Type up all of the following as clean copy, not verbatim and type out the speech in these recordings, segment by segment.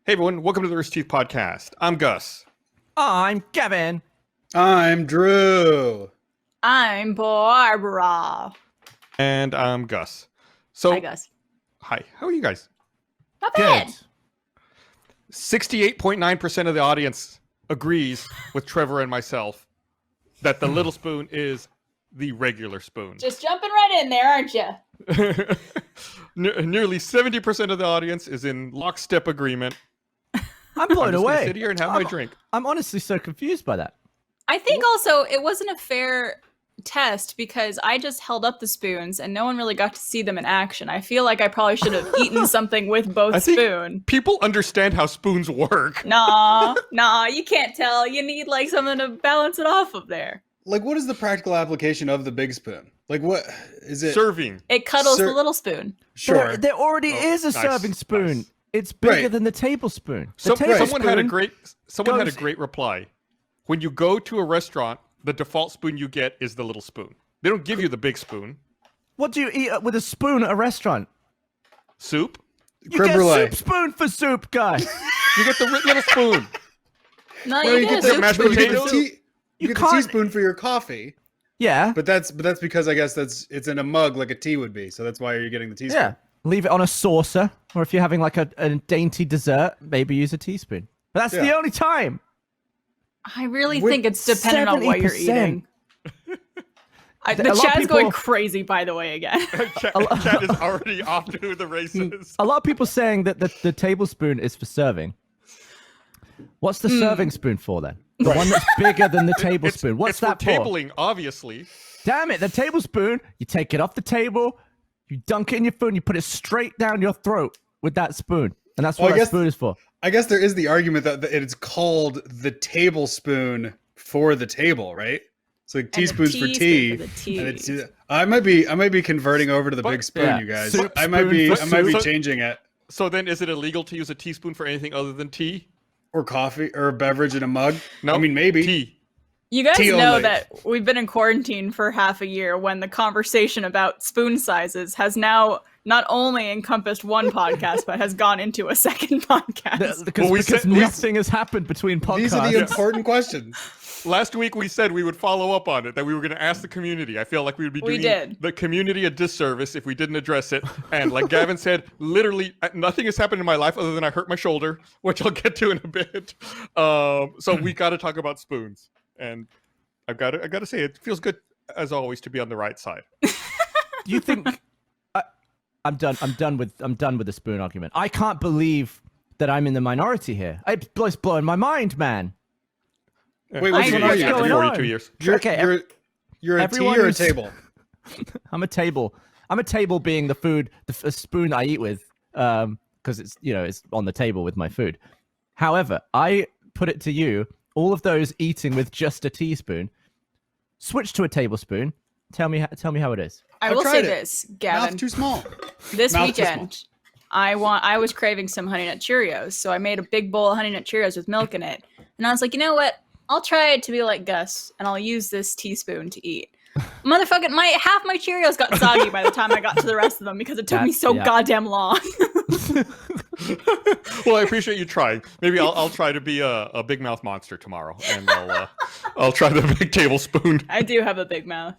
Hey everyone, welcome to the Rooster Teeth podcast. I'm Gus. I'm Kevin. I'm Drew. I'm Barbara. And I'm Gus. So, Hi, Gus. Hi, how are you guys? Not bad. Good. 68.9% of the audience agrees with Trevor and myself that the little spoon is the regular spoon. Just jumping right in there, aren't you? Nearly 70% of the audience is in lockstep agreement. I'm blown I'm just gonna away. sit here and have my drink. I'm honestly so confused by that. I think also it wasn't a fair test because I just held up the spoons and no one really got to see them in action. I feel like I probably should have eaten something with both I think spoon. people understand how spoons work. Nah, you can't tell. You need like something to balance it off of there. Like, what is the practical application of the big spoon? Like, what is it? Serving. It cuddles the little spoon. Sure. There already is a nice, serving spoon. nice. It's bigger Right. than the tablespoon. So, The someone had a tablespoon great goes- great reply. When you go to a restaurant, the default spoon you get is the little spoon. They don't give you the big spoon. What do you eat with a spoon at a restaurant? Soup. You Creme get brulee. a soup spoon for soup, guy. You get the little spoon. No, Well, you get a the soup mashed spoon. potatoes? You You get the can't- teaspoon for your coffee, Yeah. but that's because I guess it's in a mug like a tea would be, so that's why you're getting the teaspoon. Yeah. Leave it on a saucer, or if you're having like a dainty dessert, maybe use a teaspoon. But that's the Yeah. only time. I really With think it's dependent on what you're 70%. eating. A The lot of chat's people- going crazy, by the way, again. Chad is already off to the races. A lot of people saying that the tablespoon is for serving. What's the serving spoon for then? The one that's bigger than the tablespoon. What's it's that for? for? Tabling, obviously. Damn it, the tablespoon, you take it off the table, you dunk it in your food, and you put it straight down your throat with that spoon. And that's Well, what I that guess- spoon is for. I guess there is the argument that it's called the tablespoon for the table, right? So like And the teaspoons for tea. teaspoon for the tea. And it's I might be converting over to the big spoon, yeah, you guys. soup I might spoon be for changing it. So then, is it illegal to use a teaspoon for anything other than tea? Or coffee or a beverage in a mug. No. I mean, maybe. Tea. You guys Tea know only. that we've been in quarantine for half a year when the conversation about spoon sizes has now not only encompassed one podcast, but has gone into a second podcast. Because, Well, we because said- we- nothing has happened between podcasts. These are the important questions. Last week we said we would follow up on it, that we were going to ask the community. I feel like we would be We doing did. the community a disservice if we didn't address it. And like Gavin said, literally nothing has happened in my life other than I hurt my shoulder, which I'll get to in a bit. So we got to talk about spoons. And I got to say, it feels good as always to be on the right side. Do you think I'm done with the spoon argument. I can't believe that I'm in the minority here. It's blowing my mind, man. Wait, I what's agree. going on? What's After going on? 42 years. You're a tea everyone or a who's- table? I'm a table. I'm a table being the food, the spoon I eat with, because it's it's on the table with my food. However, I put it to you, all of those eating with just a teaspoon, switch to a tablespoon. Tell me how it is. I I've will say tried it. this, Gavin. Mouth too small. This Mouth too weekend, I was craving some Honey Nut Cheerios, so I made a big bowl of Honey Nut Cheerios with milk in it. And I was like, you know what? I'll try it to be like Gus, and I'll use this teaspoon to eat. Motherfucking, half my Cheerios got soggy by the time I got to the rest of them because it took me so Yeah. goddamn long. Well, I appreciate you trying. Maybe I'll try to be a big mouth monster tomorrow, and I'll try the big tablespoon. I do have a big mouth,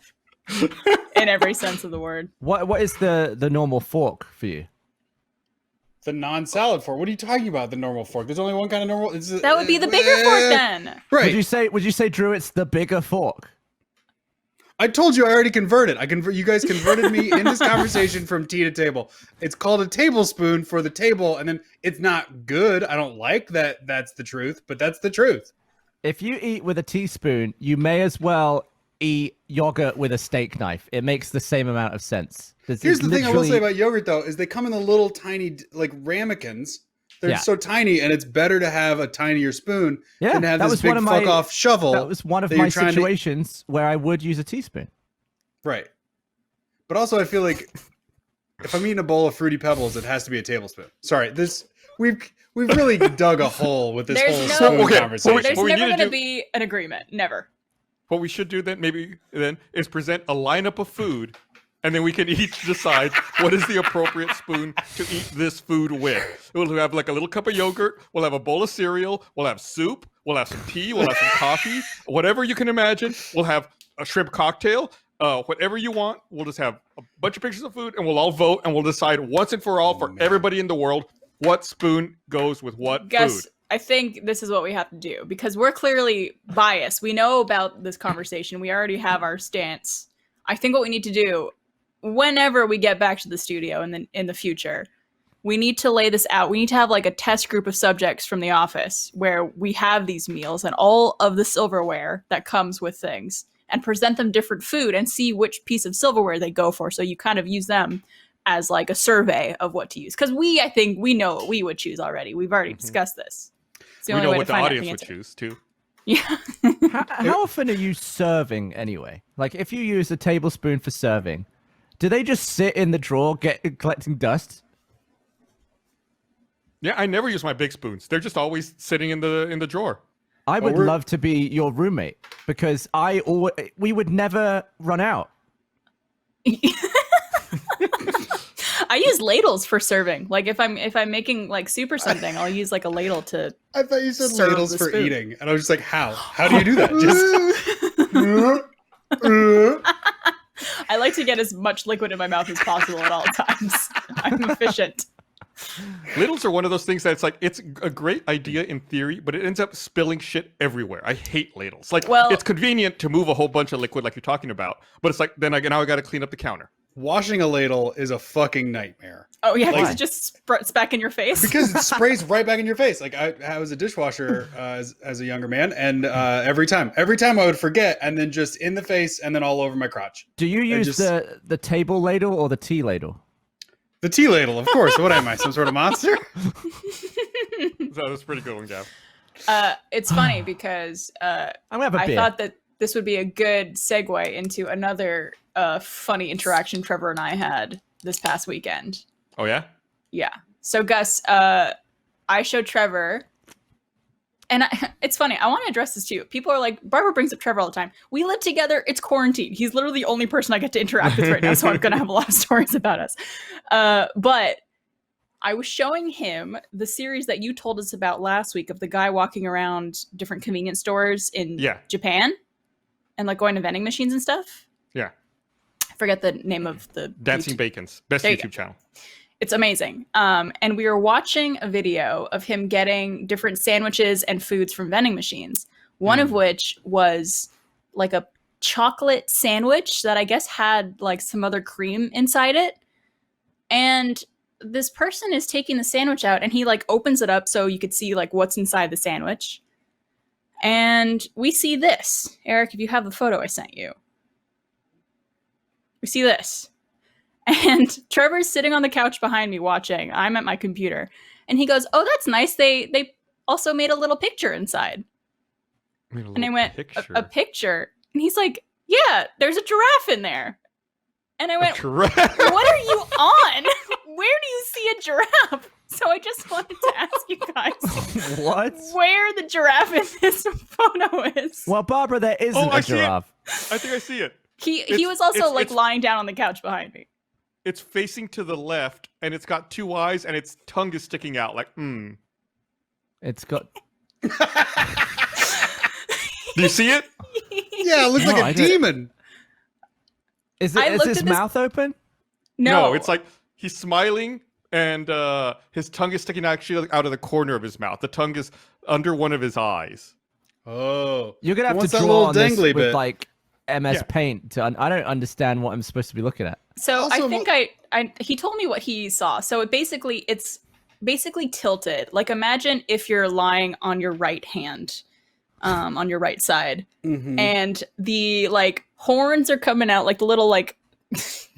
in every sense of the word. What is the normal fork for you? The non-salad fork. What are you talking about? The normal fork. There's only one kind of normal. That would be the bigger fork then. Right. Would you say, Drew, it's the bigger fork? I told you I already converted. You guys converted me in this conversation from tea to table. It's called a tablespoon for the table, and then it's not good. I don't like that. That's the truth, but that's the truth. If you eat with a teaspoon, you may as well eat yogurt with a steak knife. It makes the same amount of sense. Here's the thing I will say about yogurt though, is they come in the little tiny like ramekins. They're Yeah. so tiny, and it's better to have a tinier spoon Yeah, than to have that this was big one of my- fuck off shovel. That was one of that my you're trying to- situations where I would use a teaspoon. Right. But also I feel like if I'm eating a bowl of Fruity Pebbles, it has to be a tablespoon. Sorry, we've really dug a hole with this There's whole no- spoon Okay, conversation. There's What we never need to going to do- be an agreement. Never. What we should do then, maybe then, is present a lineup of food and then we can each decide what is the appropriate spoon to eat this food with. We'll have like a little cup of yogurt. We'll have a bowl of cereal. We'll have soup. We'll have some tea. We'll have some coffee. Whatever you can imagine. We'll have a shrimp cocktail. Whatever you want. We'll just have a bunch of pictures of food, and we'll all vote, and we'll decide once and for all for everybody in the world what spoon goes with what food. I think this is what we have to do because we're clearly biased. We know about this conversation. We already have our stance. I think what we need to do whenever we get back to the studio in the future, we need to lay this out. We need to have like a test group of subjects from the office where we have these meals and all of the silverware that comes with things and present them different food and see which piece of silverware they go for. So you kind of use them as like a survey of what to use. Because I think we know what we would choose already. We've already discussed this. It's the We only know way what to the find out audience the would answer. choose too. Yeah. How often are you serving anyway? Like, if you use a tablespoon for serving, do they just sit in the drawer, collecting dust? Yeah, I never use my big spoons. They're just always sitting in the drawer. I would love to be your roommate because we would never run out. I use ladles for serving. Like if I'm making like soup or something, I'll use like a ladle to. I thought you said Serve ladles the for spoon. eating, and I was just like, how? How do you do that? Just I like to get as much liquid in my mouth as possible at all times. I'm efficient. Ladles are one of those things that's like, it's a great idea in theory, but it ends up spilling shit everywhere. I hate ladles. Like, Well- it's convenient to move a whole bunch of liquid like you're talking about, but it's like, now I got to clean up the counter. washing a ladle is a fucking nightmare. Oh yeah, Like- because it just spurts back in your face. Because it sprays right back in your face. Like I was a dishwasher as a younger man, and every time I would forget, and then just in the face, and then all over my crotch. Do you use just- the table ladle or the tea ladle? The tea ladle, of course. What am I, some sort of monster? So that's a pretty good one, Gav. It's funny because I'm gonna have a I beer. thought that this would be a good segue into another funny interaction Trevor and I had this past weekend. Oh, yeah? Yeah. So Gus, I showed Trevor, and it's funny. I want to address this too. People are like, Barbara brings up Trevor all the time. We live together. It's quarantine. He's literally the only person I get to interact with right now, so I'm gonna have a lot of stories about us. But I was showing him the series that you told us about last week of the guy walking around different convenience stores in Japan and like going to vending machines and stuff. Yeah. I forget the name of the Dancing Bacons. Best There you YouTube channel. It's amazing. And we were watching a video of him getting different sandwiches and foods from vending machines. One of which was like a chocolate sandwich that I guess had like some other cream inside it. And this person is taking the sandwich out and he like opens it up so you could see like what's inside the sandwich. And we see this. Eric, if you have the photo I sent you. We see this. And Trevor's sitting on the couch behind me watching. I'm at my computer. And he goes, "Oh, that's nice. They also made a little picture inside." And I went, a picture? And he's like, "Yeah, there's a giraffe in there." And I went, Correct. "What are you on? Where do you see a giraffe?" So I just wanted to ask you guys What? where the giraffe in this photo is. Well, Barbara, there isn't I a see it. giraffe. I think I see it. He was also like lying down on the couch behind me. It's facing to the left, and it's got two eyes, and its tongue is sticking out. Like, It's got. Do you see it? Yeah, it looks No, like I a don't- demon. Is I it? Is looked his at this- mouth open? No, It's like he's smiling, and his tongue is sticking actually out of the corner of his mouth. The tongue is under one of his eyes. Oh, You're gonna have What's to that draw little on this dangly with bit? like MS Yeah. Paint. I don't understand what I'm supposed to be looking at. So Also, I think he told me what he saw. So it's basically tilted. Like imagine if you're lying on your right hand, on your right side, Mhm. and the like horns are coming out, like the little like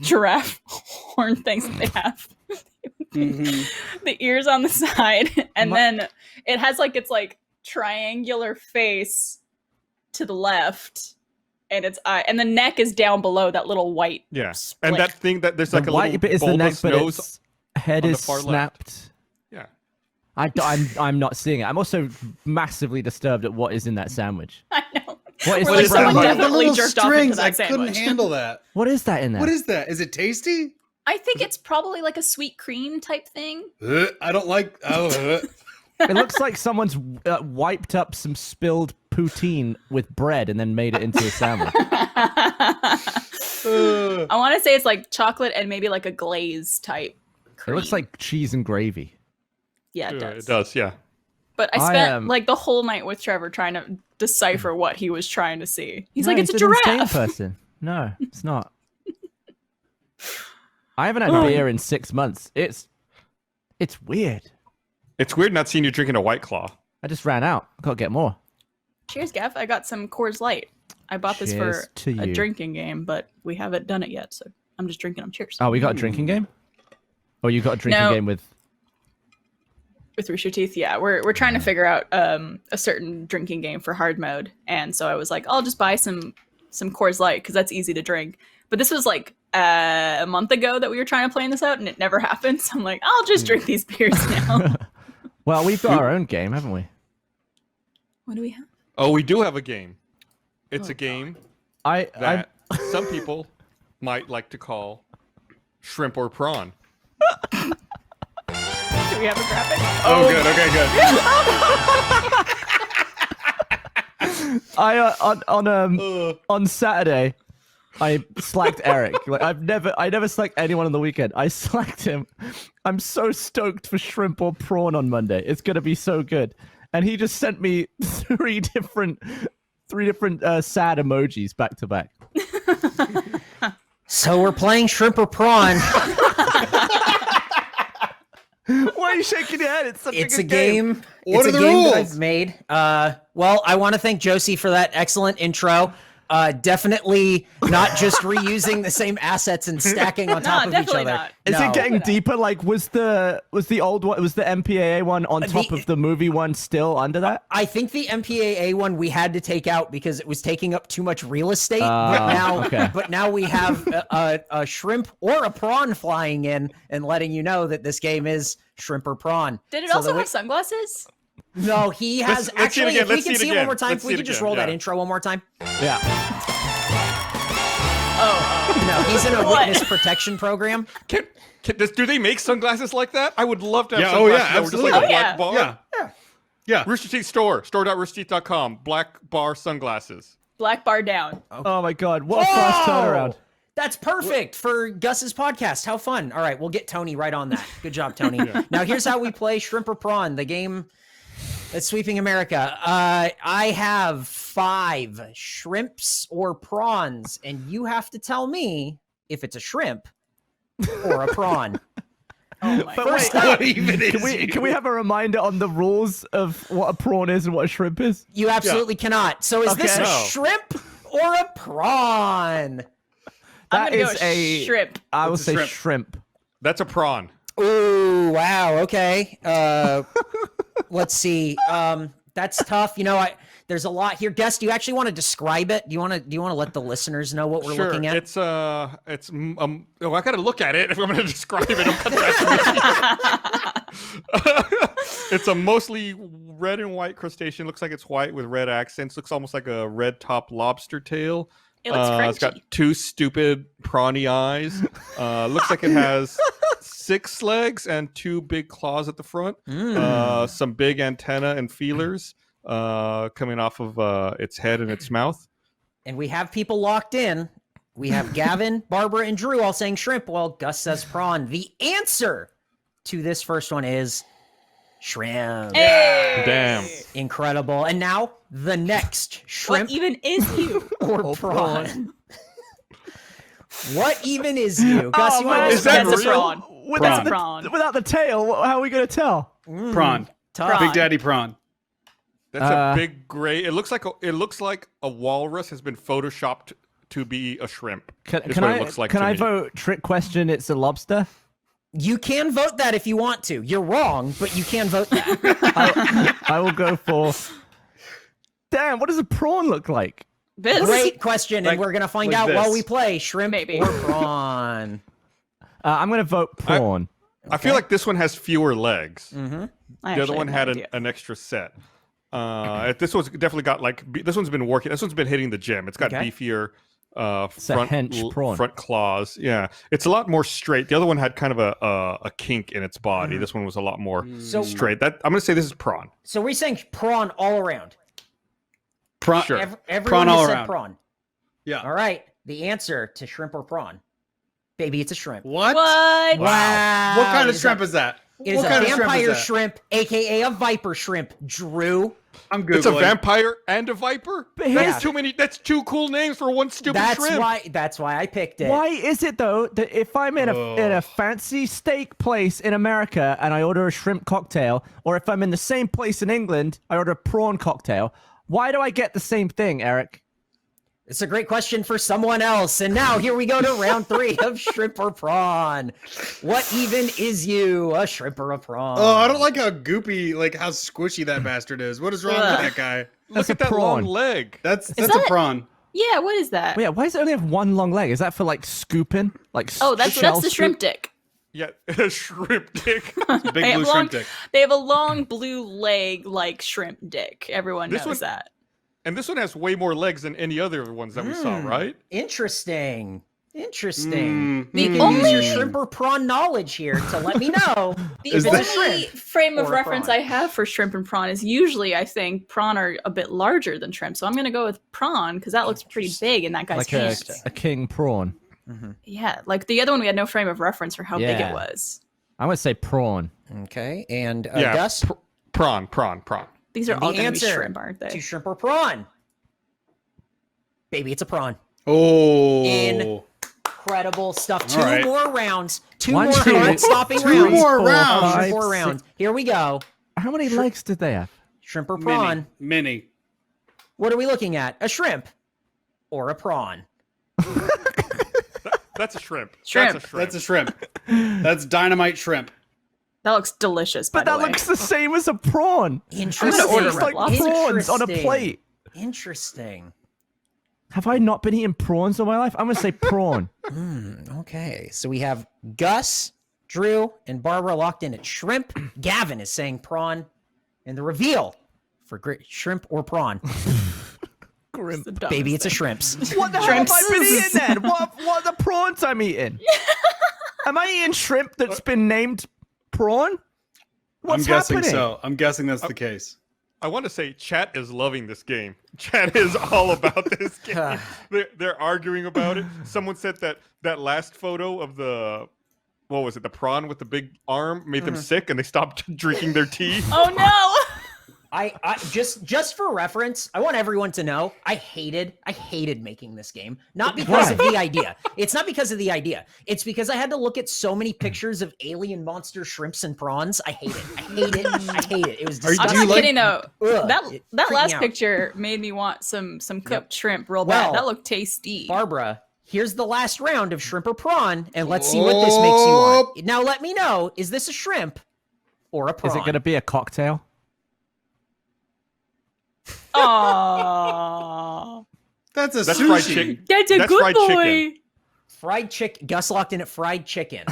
giraffe horn things that they have. Mhm. The ears on the side, and then it has like its like triangular face to the left. And its eye, and the neck is down below that little white. Yeah, split. and that thing that there's The like a white little bit is the neck, bulbous but nose. its head on the is far left. snapped. Yeah. I'm not seeing it. I'm also massively disturbed at what is in that sandwich. I know. What is We're like, this? someone Look Brown? at the definitely little jerked off into strings. that I couldn't sandwich. handle that. What is that in there? What is that? Is it tasty? I think it's probably like a sweet cream type thing. I don't like. It looks like someone's wiped up some spilled poutine with bread and then made it into a sandwich. I want to say it's like chocolate and maybe like a glaze type It cream. looks like cheese and gravy. Yeah, it does. It does, yeah. But I I spent am- like the whole night with Trevor trying to decipher what he was trying to see. He's No, like, it's a he's an insane giraffe. person. No, it's not. I haven't had beer in 6 months. It's weird. It's weird not seeing you drinking a White Claw. I just ran out. Gotta get more. Cheers, Gav. I got some Coors Light. I bought this Cheers for to a you. drinking game, but we haven't done it yet, so I'm just drinking them. Cheers. Oh, we got a drinking game? Or you got a drinking No. game with... With Rooster Teeth, yeah. We're trying to figure out a certain drinking game for hard mode, and so I was like, I'll just buy some Coors Light because that's easy to drink. But this was like a month ago that we were trying to plan this out, and it never happened. So I'm like, I'll just drink these beers now. Well, we've got our own game, haven't we? What do we have? Oh, we do have a game. It's a game I that some people might like to call shrimp or prawn. Do we have a graphic? Oh, good. Okay, good. on Saturday, I slacked Eric. Like I never slacked anyone on the weekend. I slacked him. I'm so stoked for shrimp or prawn on Monday. It's gonna be so good. And he just sent me three different sad emojis back to back. So we're playing shrimp or prawn. Why are you shaking your head? It's such It's a a good game. game. What it's are a the game that rules? I've made. Well, I want to thank Josie for that excellent intro. Definitely not just reusing the same assets and stacking on top of each definitely other. not. Is No. it getting deeper? Like was the old one, was the MPAA one on top The- of the movie one still under that? I think the MPAA one we had to take out because it was taking up too much real estate. okay. But now we have a shrimp or a prawn flying in and letting you know that this game is shrimp or prawn. Did it So also the have sunglasses? No, he has Let's see it actually. again, If we let's can see it see it one again, more time, let's if we see it could just again, roll that yeah. intro one more time. Yeah. No, he's in a What? witness protection program. Do they make sunglasses like that? I would love to have Yeah, oh, sunglasses yeah, that were just like absolutely. a Oh, black yeah. bar. Yeah. Rooster Teeth store.roosterteeth.com, black bar sunglasses. Black bar down. Oh my god, what a fast turnaround. That's perfect for Gus's podcast. How fun. All right, we'll get Tony right on that. Good job, Tony. Now, here's how we play Shrimp or Prawn, the game that's sweeping America. I have 5 shrimps or prawns, and you have to tell me if it's a shrimp or a prawn. Oh my But god. wait, What even is can we have a reminder on the rules of what a prawn is and what a shrimp is? You absolutely cannot. So is this a Okay. No. shrimp or a prawn? I'm That gonna go is a shrimp. I will It's a say shrimp. shrimp. That's a prawn. Ooh, wow. Okay. Let's see. That's tough. You know, there's a lot here. Gus, do you actually want to describe it? Do you want to let the listeners know what we're Sure. looking at? It's I gotta look at it if I'm gonna describe it. It's a mostly red and white crustacean. Looks like it's white with red accents. Looks almost like a red top lobster tail. It looks It's got crunchy. 2 stupid prawny eyes. Looks like it has 6 legs and 2 big claws at the front. Some big antenna and feelers coming off of its head and its mouth. And we have people locked in. We have Gavin, Barbara, and Drew all saying shrimp while Gus says prawn. The answer to this first one is shrimp. Hey! Damn. Incredible. And now the next shrimp What even is you? or prawn. What even is you? Gus, you want man. to Is that That's a real? prawn. Without the, Prawn. without the tail, how are we gonna tell? Prawn. tough. Big Daddy Prawn. That's a big gray. It looks like a walrus has been photoshopped to be a shrimp. Can is what it looks like to I me. vote trick question? It's a lobster. You can vote that if you want to. You're wrong, but you can vote that. I will go for. Damn, what does a prawn look like? This. Great question, Like- and we're gonna find like out this. while we play shrimp Maybe. or prawn. I'm gonna vote prawn. I feel like this one has fewer legs. I The other actually one have no had idea. an extra set. This one's definitely got this one's been working. This one's been hitting the gym. It's got beefier It's a hench prawn. front claws. Yeah, it's a lot more straight. The other one had kind of a kink in its body. This one was a lot more straight. I'm gonna say this is prawn. So we're saying prawn all around. Prawn. Sure. Everyone Prawn all has said around. prawn. Yeah. All right. The answer to shrimp or prawn. Baby, it's a shrimp. What? What? Wow. What kind of shrimp is that? It is What a kind of shrimp is vampire that? shrimp, aka a viper shrimp. Drew. I'm Googling. It's a vampire and a viper. But here's- That's too many. That's two cool names for one stupid That's shrimp. why I picked it. Why is it though that if I'm in a fancy steak place in America and I order a shrimp cocktail, or if I'm in the same place in England, I order a prawn cocktail, why do I get the same thing, Eric? It's a great question for someone else. And now here we go to round 3 of shrimp or prawn. What even is you, a shrimp or a prawn? Oh, I don't like how goopy, like how squishy that bastard is. What is wrong with that guy? Look That's at a that long prawn. leg. That's that a prawn. Yeah, what is that? Oh, yeah, why does it only have one long leg? Is that for like scooping? Like Oh, that's shell the scoop? shrimp dick. Yeah, shrimp dick. Big They have blue shrimp dick. They have a long blue leg like shrimp dick. Everyone This knows one- that. And this one has way more legs than any other ones that we saw, right? Interesting. You Mm, can use your shrimp or prawn knowledge here to let me know. The Is only that- frame of or a reference prawn? I have for shrimp and prawn is usually I think prawn are a bit larger than shrimp, so I'm gonna go with prawn because that looks pretty big in that guy's Like pants. a king prawn. Yeah, like the other one we had no frame of reference for how big Yeah. it was. I'm gonna say prawn. Okay, and Yeah, Gus, prawn. These are And all the gonna be answer shrimp, aren't they? to shrimp or prawn. Baby, it's a prawn. Oh. Incredible stuff. Two All right. more rounds. Two One, more two, heart-stopping two rounds. more four, rounds. five, Four six- rounds. Here we go. How many legs did they have? Shrimp or prawn. Mini. What are we looking at? A shrimp or a prawn? That's a shrimp. Shrimp. That's a shrimp. That's a shrimp. That's dynamite shrimp. That looks delicious, by But the that way. looks the same as a prawn. Interesting. I'm gonna order It's like Red Lobster. prawns on a Interesting. plate. Interesting. Have I not been eating prawns all my life? I'm gonna say prawn. Okay, so we have Gus, Drew, and Barbara locked in at shrimp. Gavin is saying prawn. And the reveal for great shrimp or prawn. Grim. The dumbest Baby, it's a thing. shrimps. What the hell have I been Shrimps. eating then? What are the prawns I'm eating? Am I eating shrimp that's been named prawn? What's I'm guessing happening? so. I'm guessing that's the case. I want to say chat is loving this game. Chat is all about this game. They're arguing about it. Someone said that last photo of the, what was it, the prawn with the big arm made them sick and they stopped drinking their tea. Oh no! I just for reference, I want everyone to know I hated making this game. Not because of the idea. It's not because of the idea. It's because I had to look at so many pictures of alien monster shrimps and prawns. I hate it. I hate it. I hate it. It was Are you- I'm do disgusting. not like- kidding though. Ugh, that it that freaked last me out. picture made me want some cooked shrimp real Well, bad. That looked tasty. Barbara, here's the last round of shrimp or prawn, and let's see what this makes you want. Now let me know, is this a shrimp or a prawn? Is it gonna be a cocktail? Aww. That's a That's sushi. fried chicken. That's a That's good fried boy. chicken. fried chicken? Gus locked in at fried chicken.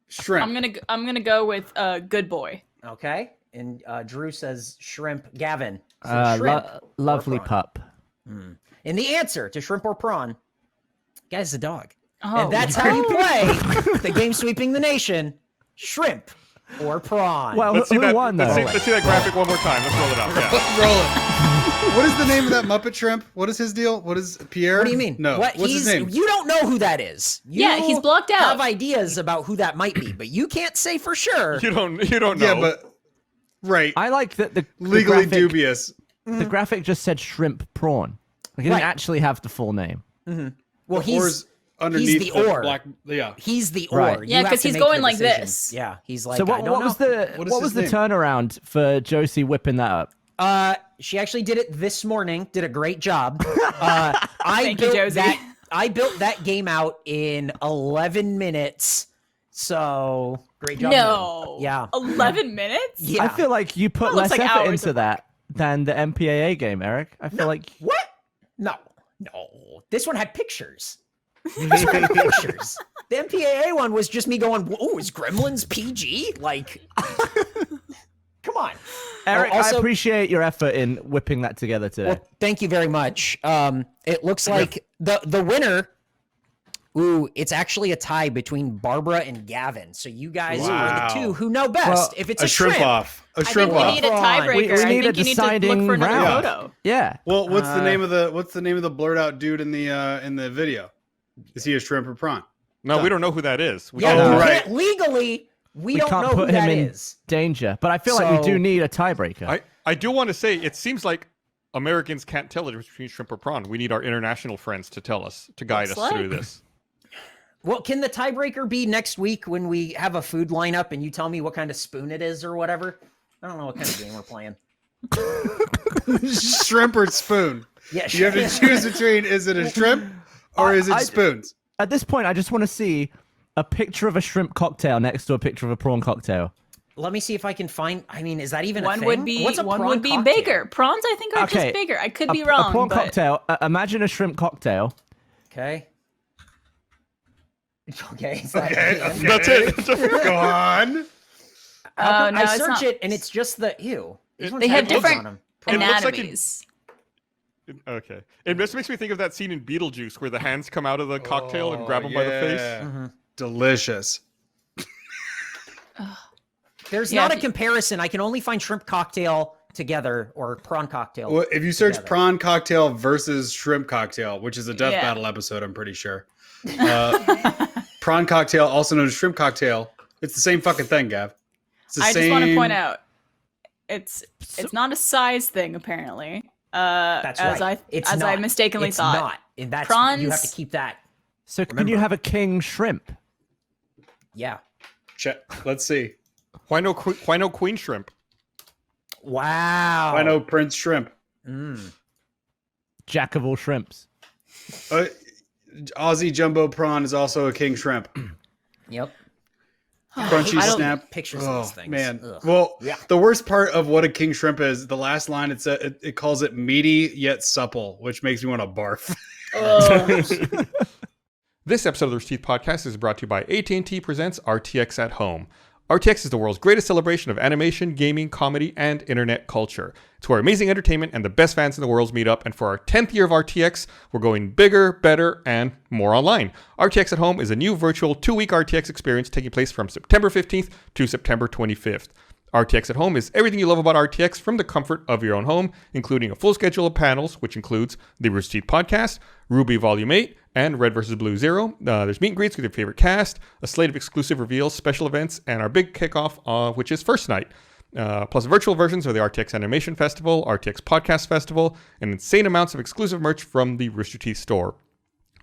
Shrimp. I'm gonna go with good boy. Okay, and Drew says shrimp. Gavin says shrimp. or Lovely prawn. pup. And the answer to shrimp or prawn, guys, is a dog. Oh, And that's how you play the game sweeping the nation. Shrimp or prawn. Well, Let's see who that. won though? Let's see that graphic one more time. Let's roll it up. Yeah. Roll it. What is the name of that Muppet shrimp? What is his deal? What is Pierre? what do you mean? No. What, What's his name? You don't know who that is. You Yeah, he's blocked out. Have ideas about who that might be, but you can't say for sure. You don't know. Yeah, but right. I like that the Legally graphic, dubious. The graphic just said shrimp prawn. Like it Right. didn't actually have the full name. Well, Or he's is underneath the or. black. Yeah. he's the Right. or. Yeah, You have 'cause to he's make going the like decision. this. Yeah, he's like. So I what don't was know. the What is what was his the name? turnaround for Josie whipping that up? She actually did it this morning. Did a great job. I Thank you, built Josie. I built that game out in 11 minutes. So great job. No. man. Yeah. 11 minutes? Yeah. I feel like you put That looks less like effort hours into that than the MPAA game, Eric. I feel like What? No. This one had pictures. This one had pictures. The MPAA one was just me going, "Oh, is Gremlins PG?" Like, Come on. Eric, also- I appreciate your effort in whipping that together today. Well, thank you very much. It looks like the winner. Ooh, it's actually a tie between Barbara and Gavin. So you guys are Wow. the two who know best. Well, If it's A shrimp off. A I shrimp think we off. need a Prawn. tiebreaker. We I need a think you need to look deciding for another round. photo. Yeah. Well, what's the name of the blurred out dude in the video? Is he a shrimp or prawn? No, we don't know who that is. We Yeah, Oh, we right. can't legally. We don't can't know who put him that in is. danger. But I feel like we So- do need a tiebreaker. I do want to say it seems like Americans can't tell the difference between shrimp or prawn. We need our international friends to tell us, to guide Looks us through like. this. Well, can the tiebreaker be next week when we have a food lineup and you tell me what kind of spoon it is or whatever? I don't know what kind of game we're playing. Shrimp or spoon? Yeah, You have to choose between is it a shrimp or is it I- spoons? At this point, I just want to see a picture of a shrimp cocktail next to a picture of a prawn cocktail. Let me see if I can find. I mean, is that even a One thing? would be What's a one prawn would be cocktail? bigger. Prawns, I think, are Okay, just bigger. I could be A wrong. prawn but cocktail. Imagine a shrimp cocktail. Okay. Okay. Is that Okay, it? okay. That's it. Go on. How come no, I it's search not. it and it's just the ew. These ones They have eggs different on 'em. It looks like anatomies. Okay. It just makes me think of that scene in Beetlejuice where the hands come out of the cocktail and grab him by the face. Yeah. Delicious. There's Yeah, not a if you- comparison. I can only find shrimp cocktail together or prawn cocktail. Well, if you search together. prawn cocktail versus shrimp cocktail, which is a death Yeah. battle episode, I'm pretty sure. Prawn cocktail, also known as shrimp cocktail, it's the same fucking thing, Gav. It's the I same. just want to point out, it's not a size thing apparently. That's as right. I mistakenly it's thought. not. And that's you have to Prawns- keep that. So can you have a king shrimp? Yeah. Let's see. Why no queen shrimp? Wow. I know Prince Shrimp. Mm. Jack of all shrimps. Aussie jumbo prawn is also a king shrimp. Yep. Crunchy I don't- snap. Pictures of Oh these things. man. Ugh. Well, Yeah. the worst part of what a king shrimp is, the last line it calls it meaty yet supple, which makes me want to barf. This episode of the Rooster Teeth Podcast is brought to you by AT&T Presents RTX at Home. RTX is the world's greatest celebration of animation, gaming, comedy, and internet culture. It's where amazing entertainment and the best fans in the world meet up, and for our 10th year of RTX, we're going bigger, better, and more online. RTX at Home is a new virtual 2-week RTX experience taking place from September 15th to September 25th. RTX at Home is everything you love about RTX from the comfort of your own home, including a full schedule of panels, which includes the Rooster Teeth Podcast, Ruby Volume 8, and Red vs. Blue Zero. There's meet and greets with your favorite cast, a slate of exclusive reveals, special events, and our big kickoff, which is First Night. Plus virtual versions of the RTX Animation Festival, RTX Podcast Festival, and insane amounts of exclusive merch from the Rooster Teeth store.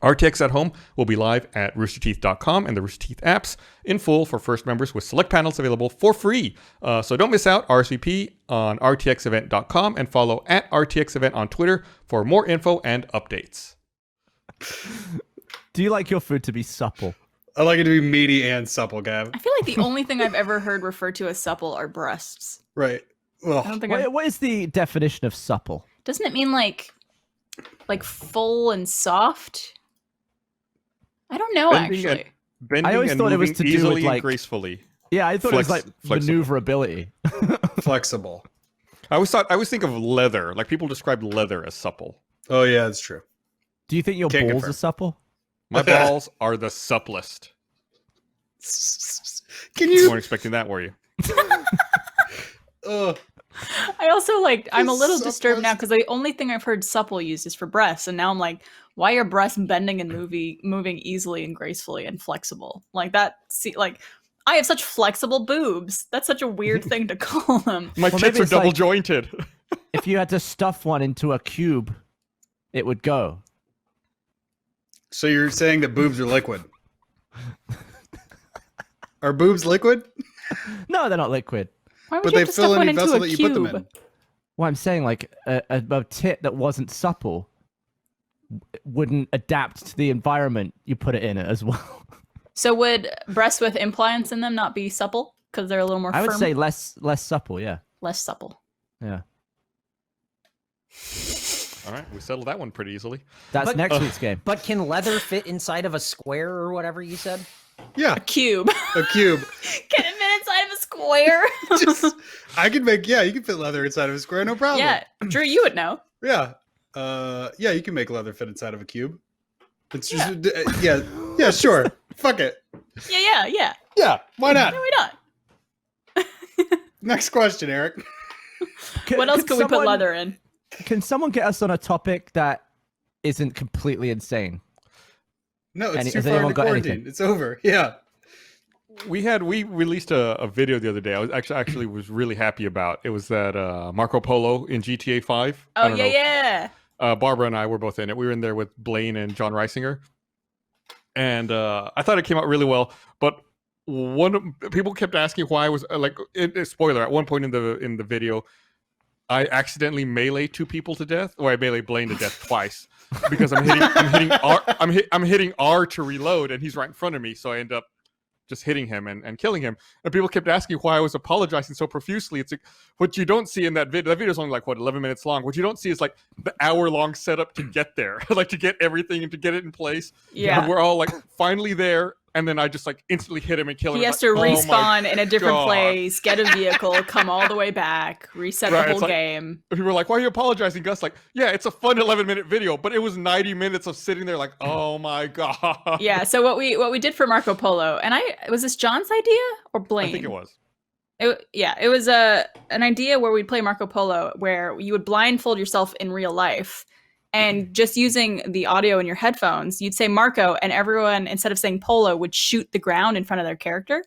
RTX at Home will be live at roosterteeth.com and the Rooster Teeth apps in full for first members with select panels available for free. So don't miss out. RSVP on rtxevent.com and follow at RTXEvent on Twitter for more info and updates. Do you like your food to be supple? I like it to be meaty and supple, Gav. I feel like the only thing I've ever heard referred to as supple are breasts. Right. I Well, don't think I've, What is the definition of supple? doesn't it mean like full and soft? I don't know actually. Bending I always and thought it was moving to do easily with, and like- gracefully. Yeah, I thought it was like Flexible. maneuverability. flexible. I always think of leather. Like people describe leather as supple. Oh yeah, that's true. Do you think your Can't balls confirm. are supple? My balls are the supplest. Can You you? weren't expecting that, were you? I also I'm a little disturbed now Supplest. because the only thing I've heard supple used is for breasts, and now I'm like, why are breasts bending and moving easily and gracefully and flexible like that? I have such flexible boobs. That's such a weird thing to call them. My Well, tits maybe are it's like- double jointed. If you had to stuff one into a cube, it would go. So you're saying that boobs are liquid? Are boobs liquid? No, they're not liquid. Why would But you they have to fill stuff one any into vessel a that you cube? put them in. Well, I'm saying like a tit that wasn't supple wouldn't adapt to the environment you put it in as well. So would breasts with implants in them not be supple because they're a little more I would firm? say less supple. Yeah, less supple. yeah. All right, we settled that one pretty easily. That's But- next week's game. But can leather fit inside of a square or whatever you said? Yeah, A cube. a cube. Can it fit inside of a square. I can make. Yeah, you can fit leather inside of a square, no problem. Yeah, Drew, you would know. Yeah. Yeah, you can make leather fit inside of a cube. It's just. Yeah. Sure. Fuck it. Yeah. Yeah. Why not? No, why not? Next question, Eric. What else could we put someone- leather in? Can someone get us on a topic that isn't completely insane? No, it's too has far anyone into got quarantine. anything? It's over. Yeah. We released a video the other day. I was actually was really happy about. It was that Marco Polo in GTA 5. I Oh don't yeah, know. yeah. Barbara and I were both in it. We were in there with Blaine and John Reisinger, and I thought it came out really well. But people kept asking why I was spoiler. At one point in the video, I accidentally melee two people to death, or I melee Blaine to death twice because I'm hitting R to reload, and he's right in front of me. So I end up just hitting him and killing him. And people kept asking why I was apologizing so profusely. It's like, what you don't see in that video. That video is only 11 minutes long. What you don't see is like the hour-long setup to get there, like to get everything and to get it in place. Yeah. And we're all like finally there. And then I just like instantly hit him and kill him. He has to "Oh my respawn in a different God." place, get a vehicle, come all the way back, reset Right, the it's whole like- game. People were like, why are you apologizing, Gus? Like, yeah, it's a fun 11-minute video, but it was 90 minutes of sitting there like, oh my God. Yeah. So what we did for Marco Polo, and was this John's idea or Blaine? I think it was. It was an idea where we'd play Marco Polo, where you would blindfold yourself in real life, and just using the audio in your headphones, you'd say Marco, and everyone, instead of saying Polo, would shoot the ground in front of their character,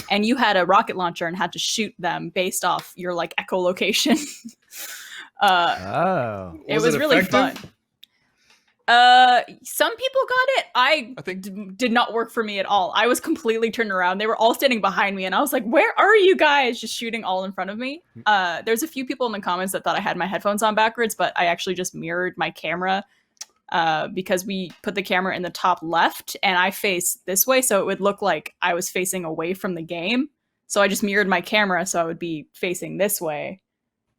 and you had a rocket launcher and had to shoot them based off your like echolocation. Oh. It Was was it really fun. effective? Some people got it. I think- did not work for me at all. I was completely turned around. They were all standing behind me, and I was like, "Where are you guys?" Just shooting all in front of me. There's a few people in the comments that thought I had my headphones on backwards, but I actually just mirrored my camera because we put the camera in the top left, and I face this way, so it would look like I was facing away from the game. So I just mirrored my camera, so I would be facing this way.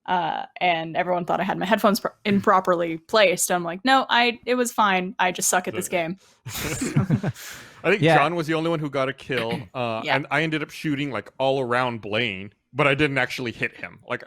And everyone thought I had my headphones improperly placed. I'm like, no, it was fine. I just suck at this game. I think Yeah. John was the only one who got a kill, Yeah. and I ended up shooting like all around Blaine, but I didn't actually hit him. Like,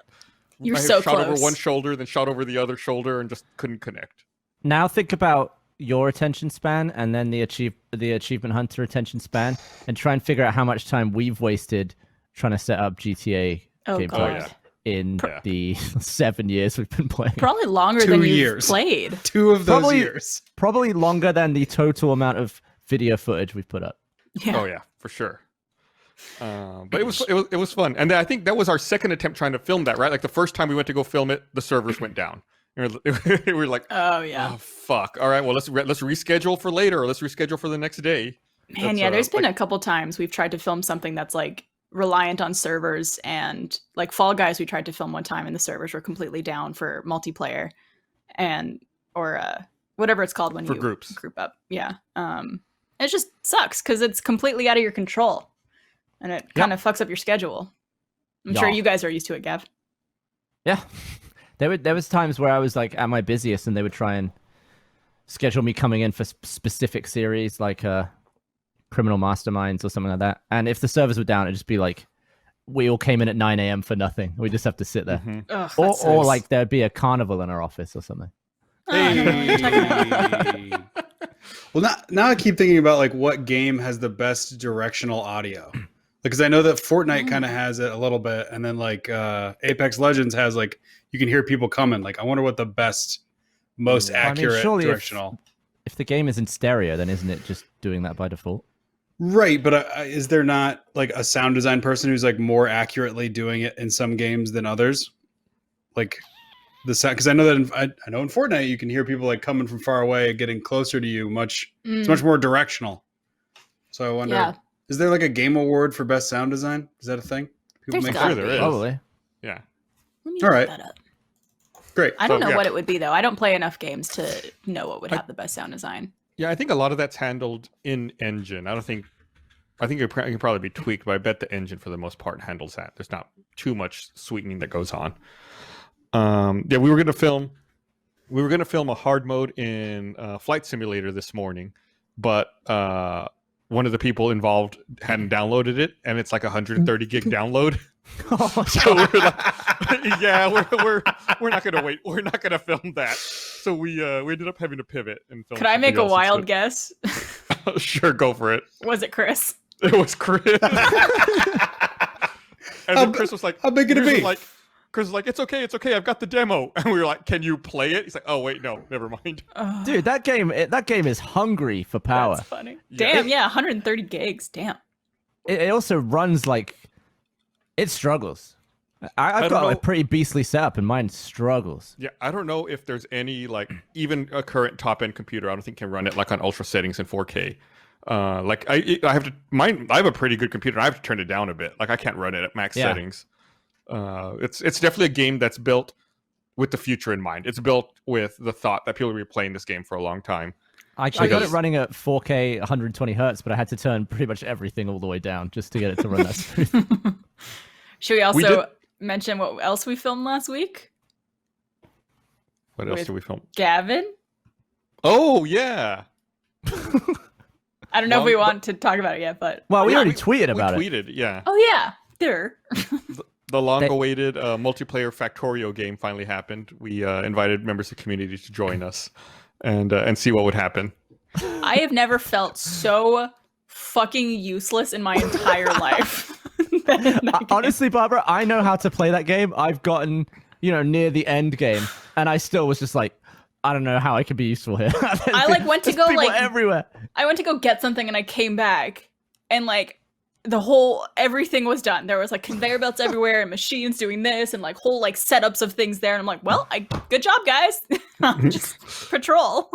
You're I so shot close. over one shoulder, then shot over the other shoulder, and just couldn't connect. Now think about your attention span and then the achievement hunter attention span, and try and figure out how much time we've wasted trying to set up GTA Oh gameplay god. yeah. in Yeah. the 7 years we've been playing. Probably longer 2 than you've years. played. 2 of those Probably- years. Probably longer than the total amount of video footage we've put up. Yeah. Oh yeah, for sure. But it was fun, and I think that was our second attempt trying to film that. Right, like the first time we went to go film it, the servers went down. We were like, Oh yeah. oh fuck! All right, well let's reschedule for later, or let's reschedule for the next day. Man, That's, yeah, there's been like- a couple times we've tried to film something that's like reliant on servers, and like Fall Guys we tried to film one time and the servers were completely down for multiplayer and or whatever it's called when For you groups. group up. Yeah. It just sucks because it's completely out of your control and it kind of fucks up your schedule. I'm sure Yeah. you guys are used to it, Gav. Yeah. There was times where I was like at my busiest and they would try and schedule me coming in for specific series like Criminal Masterminds or something like that. And if the servers were down, it'd just be like we all came in at 9 a.m. for nothing. We just have to sit there. Mhm. Ugh, that Or sucks. like there'd be a carnival in our office or something. Oh, I don't know what you're talking about. Hey. Well, now I keep thinking about like what game has the best directional audio. Because I know that Fortnite kind of has it a little bit, and then like Apex Legends has like you can hear people coming. Like I wonder what the best, most Well, I mean, accurate surely directional. If the game is in stereo, then isn't it just doing that by default? Right, but is there not like a sound design person who's like more accurately doing it in some games than others? Like the sound, because I know that I know in Fortnite you can hear people like coming from far away, getting closer to you. It's Mm, much more directional. So I wonder, yeah. is there like a game award for best sound design? Is that a thing? People There's make gotta sure there be. is. Probably. Yeah. Let me All look right. that up. Great. I don't So, know yeah. what it would be though. I don't play enough games to know what would have the best sound design. Yeah, I think a lot of that's handled in engine. I think it can probably be tweaked, but I bet the engine for the most part handles that. There's not too much sweetening that goes on. Yeah, we were gonna film a hard mode in Flight Simulator this morning, but one of the people involved hadn't downloaded it, and it's like 130 gig download. Oh, So we're like, yeah, we're not gonna wait. We're not gonna film that. So we ended up having to pivot and film. Could I make a something else wild guess? instead. Sure, go for it. Was it Chris? It was Chris. And then Chris was like, how big could it Chris be? was like, Chris was like, it's okay, I've got the demo. And we were like, can you play it? He's like, oh wait, no, never mind. dude, that game is hungry for power. That's funny. Yeah. Damn, yeah, 130 gigs. Damn. It also runs like it struggles. I've don't got a know. pretty beastly setup, and mine struggles. Yeah, I don't know if there's any like even a current top end computer. I don't think can run it like on ultra settings in 4K. Like I have to mine. I have a pretty good computer. I have to turn it down a bit. Like I can't run it at max settings. It's definitely a game that's built with the future in mind. It's built with the thought that people will be playing this game for a long time. I got it running at 4K 120 hertz, but I had to turn pretty much everything all the way down just to get it to run that smooth. Should we also mention what else we filmed last week? What else With did we film? Gavin? Oh yeah. I don't know if we Well, want to talk about it yet, but Well, we Yeah, already tweeted about we it. tweeted, yeah. oh yeah, there. The long-awaited multiplayer Factorio game finally happened. We invited members of the community to join us and see what would happen. I have never felt so fucking useless in my entire life. than in that game. Honestly, Barbara, I know how to play that game. I've gotten, near the end game, and I still was just like, I don't know how I could be useful here. I like went to There's go people like everywhere. I went to go get something and I came back and like everything was done. There was like conveyor belts everywhere and machines doing this and like whole like setups of things there. And I'm like, well, good job, guys. Just patrol.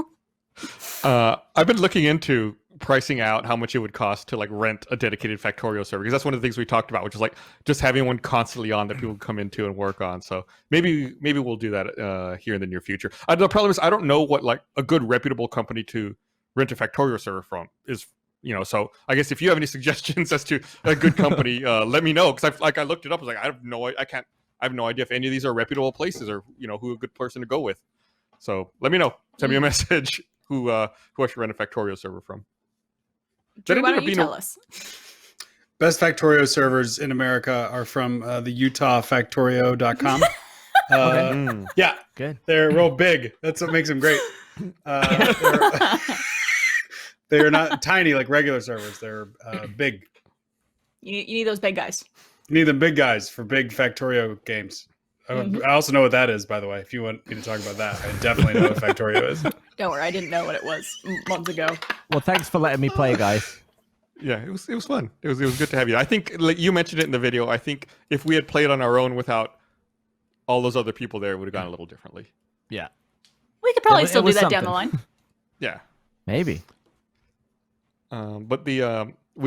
I've been looking into pricing out how much it would cost to like rent a dedicated Factorio server, because that's one of the things we talked about, which is like just having one constantly on that people come into and work on. So maybe we'll do that here in the near future. The problem is I don't know what like a good reputable company to rent a Factorio server from is. So I guess if you have any suggestions as to a good company, let me know, because I looked it up. I was like, I have no idea if any of these are reputable places or who a good person to go with. So let me know. Send me a message who I should rent a Factorio server from. Drew, why don't you tell us? Best Factorio servers in America are from the UtahFactorio.com. Yeah, Good. they're real big. That's what makes them great. They're not tiny like regular servers. They're big. You need those big guys. You need them big guys for big Factorio games. I also know what that is, by the way. If you want me to talk about that, I definitely know what Factorio is. Don't worry, I didn't know what it was months ago. Well, thanks for letting me play, guys. Yeah, it was fun. It was good to have you. I think like you mentioned it in the video. I think if we had played on our own without all those other people there, it would have gone a little differently. Yeah. We could probably It still do was that down the something. line. Yeah. Maybe. But we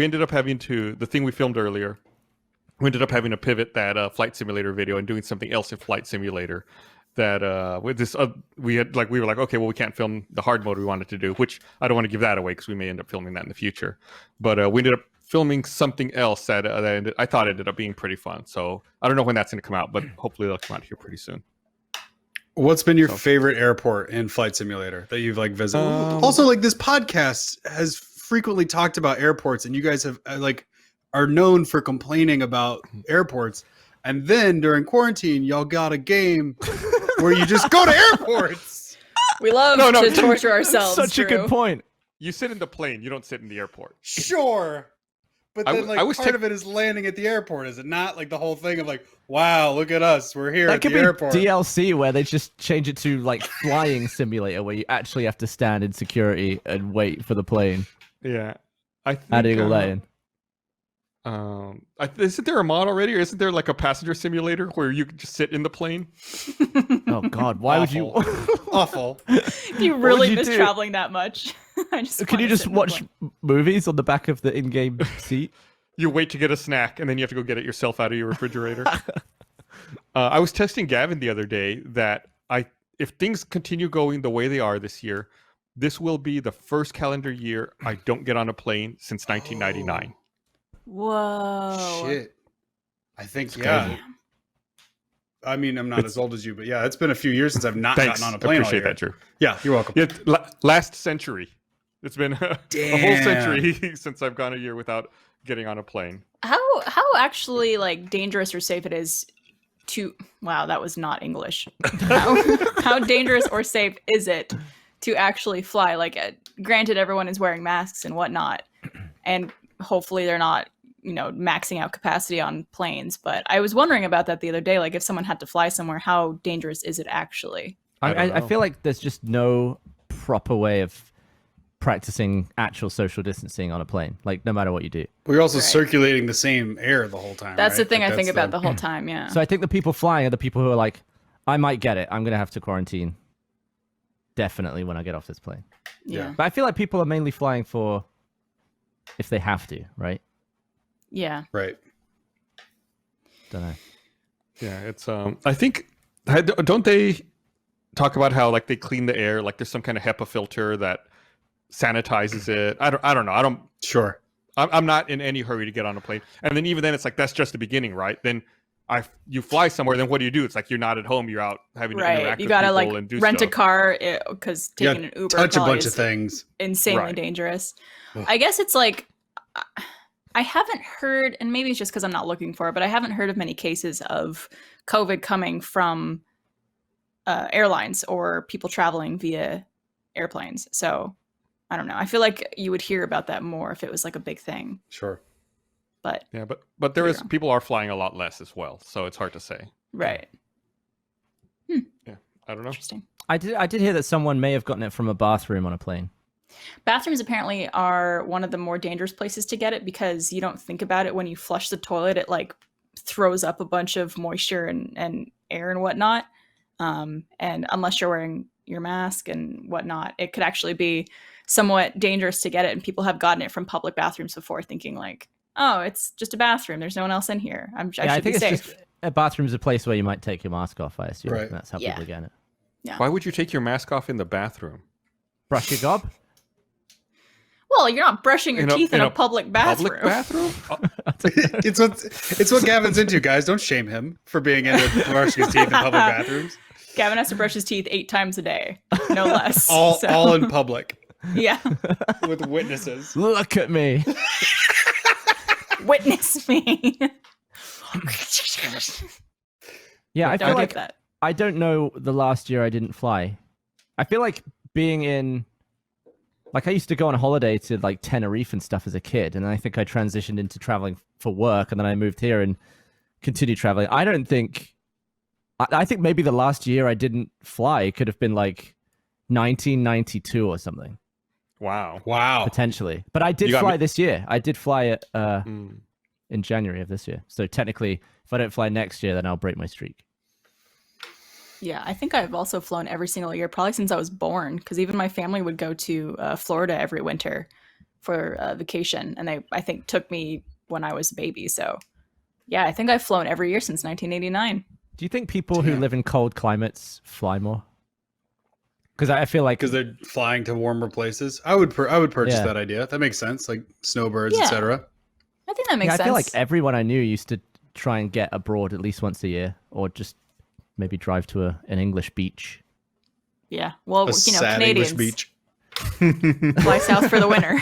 ended up having the thing we filmed earlier. We ended up having to pivot that flight simulator video and doing something else in flight simulator. That with this, we were like, okay, well, we can't film the hard mode we wanted to do, which I don't want to give that away because we may end up filming that in the future. But we ended up filming something else that I thought ended up being pretty fun. So I don't know when that's going to come out, but hopefully it'll come out here pretty soon. What's been your favorite airport in Flight Simulator that you've like visited? Also, like this podcast has frequently talked about airports, and you guys have are known for complaining about airports. And then during quarantine, y'all got a game where you just go to airports. We love to torture ourselves. Such a good point. You sit in the plane. You don't sit in the airport. Sure. But then part of it is landing at the airport, is it not? Like the whole thing of like, wow, look at us. We're here That at could the be airport. DLC where they just change it to like flying simulator where you actually have to stand in security and wait for the plane. Yeah. I think, Adding all that in. Isn't there a mod already, or isn't there like a passenger simulator where you can just sit in the plane? Oh God, why would you? Awful. If you would really you miss do? traveling that much, Can you just watch movies on the back of the in-game seat? You wait to get a snack, and then you have to go get it yourself out of your refrigerator. I was testing Gavin the other day that if things continue going the way they are this year, this will be the first calendar year I don't get on a plane since 1999. Whoa. Shit. I think, It's yeah. crazy. I mean, I'm not as old as you, but yeah, it's been a few years since I've not Thanks. gotten on a plane. Appreciate all year. that, Drew. Yeah, you're welcome. Yeah, last century. It's been a whole century since I've gone a year without getting on a plane. How actually like dangerous or safe it is to wow, that was not English. How dangerous or safe is it to actually fly? Like, granted, everyone is wearing masks and whatnot, and hopefully they're not, maxing out capacity on planes. But I was wondering about that the other day. Like, if someone had to fly somewhere, how dangerous is it actually? I feel like there's just no proper way of practicing actual social distancing on a plane, like no matter what you do. We're also circulating the same air the whole time. That's right? the thing Like, I think about the whole time. Yeah. So I think the people flying are the people who are like, I might get it. I'm going to have to quarantine definitely when I get off this plane. Yeah. But I feel like people are mainly flying for if they have to, right? Yeah. Right. Don't know. Yeah, it's I think don't they talk about how like they clean the air, like there's some kind of HEPA filter that sanitizes it. I don't know. Sure. I'm not in any hurry to get on a plane. And then even then it's like that's just the beginning, right? Then you fly somewhere, then what do? It's like you're not at home, you're out having to interact You with gotta people like and do rent stuff. a car because taking an Uber touch a probably bunch of is things. insanely Right. dangerous. Ugh. I guess it's like I haven't heard, and maybe it's just because I'm not looking for it, but I haven't heard of many cases of COVID coming from airlines or people traveling via airplanes. So I don't know. I feel like you would hear about that more if it was like a big thing. Sure. But Yeah, but people are flying a lot less as well, so it's hard to say. right, Yeah, I don't know. interesting. I did hear that someone may have gotten it from a bathroom on a plane. Bathrooms apparently are one of the more dangerous places to get it because you don't think about it when you flush the toilet. It like throws up a bunch of moisture and air and whatnot. And unless you're wearing your mask and whatnot, it could actually be somewhat dangerous to get it. And people have gotten it from public bathrooms before, thinking like, "Oh, it's just a bathroom. There's no one else in here. I should be safe." Just a bathroom's a place where you might take your mask off. I assume Right. that's how Yeah. people get it. Why would you take your mask off in the bathroom? Brush your gob. Well, you're not brushing your teeth in a public bathroom. Public bathroom? Oh, It's what Gavin's into, guys. Don't shame him for being into brushing his teeth in public bathrooms. Gavin has to brush his teeth 8 times a day, no less. All in public Yeah. with witnesses. Look at me. Witness me. Yeah, I Don't feel get like that. I don't know the last year I didn't fly. I feel like being in, like I used to go on holiday to like Tenerife and stuff as a kid, and I think I transitioned into traveling for work, and then I moved here and continued traveling. I think maybe the last year I didn't fly could have been like 1992 or something, Wow. potentially. But I did You got fly me- this year. I did fly it mm. in January of this year. So technically, if I don't fly next year, then I'll break my streak. Yeah, I think I've also flown every single year, probably since I was born, because even my family would go to Florida every winter for vacation, and they, I think, took me when I was a baby. So, yeah, I think I've flown every year since 1989. Do you think people who live in cold climates fly more? Because I feel like Because they're flying to warmer places. I would purchase Yeah. that idea. That makes sense. Like snowbirds, Yeah. etc. I think that makes I sense. feel like everyone I knew used to try and get abroad at least once a year, or just maybe drive to an English beach. Yeah, well, A sad Canadians English beach. fly south for the winter.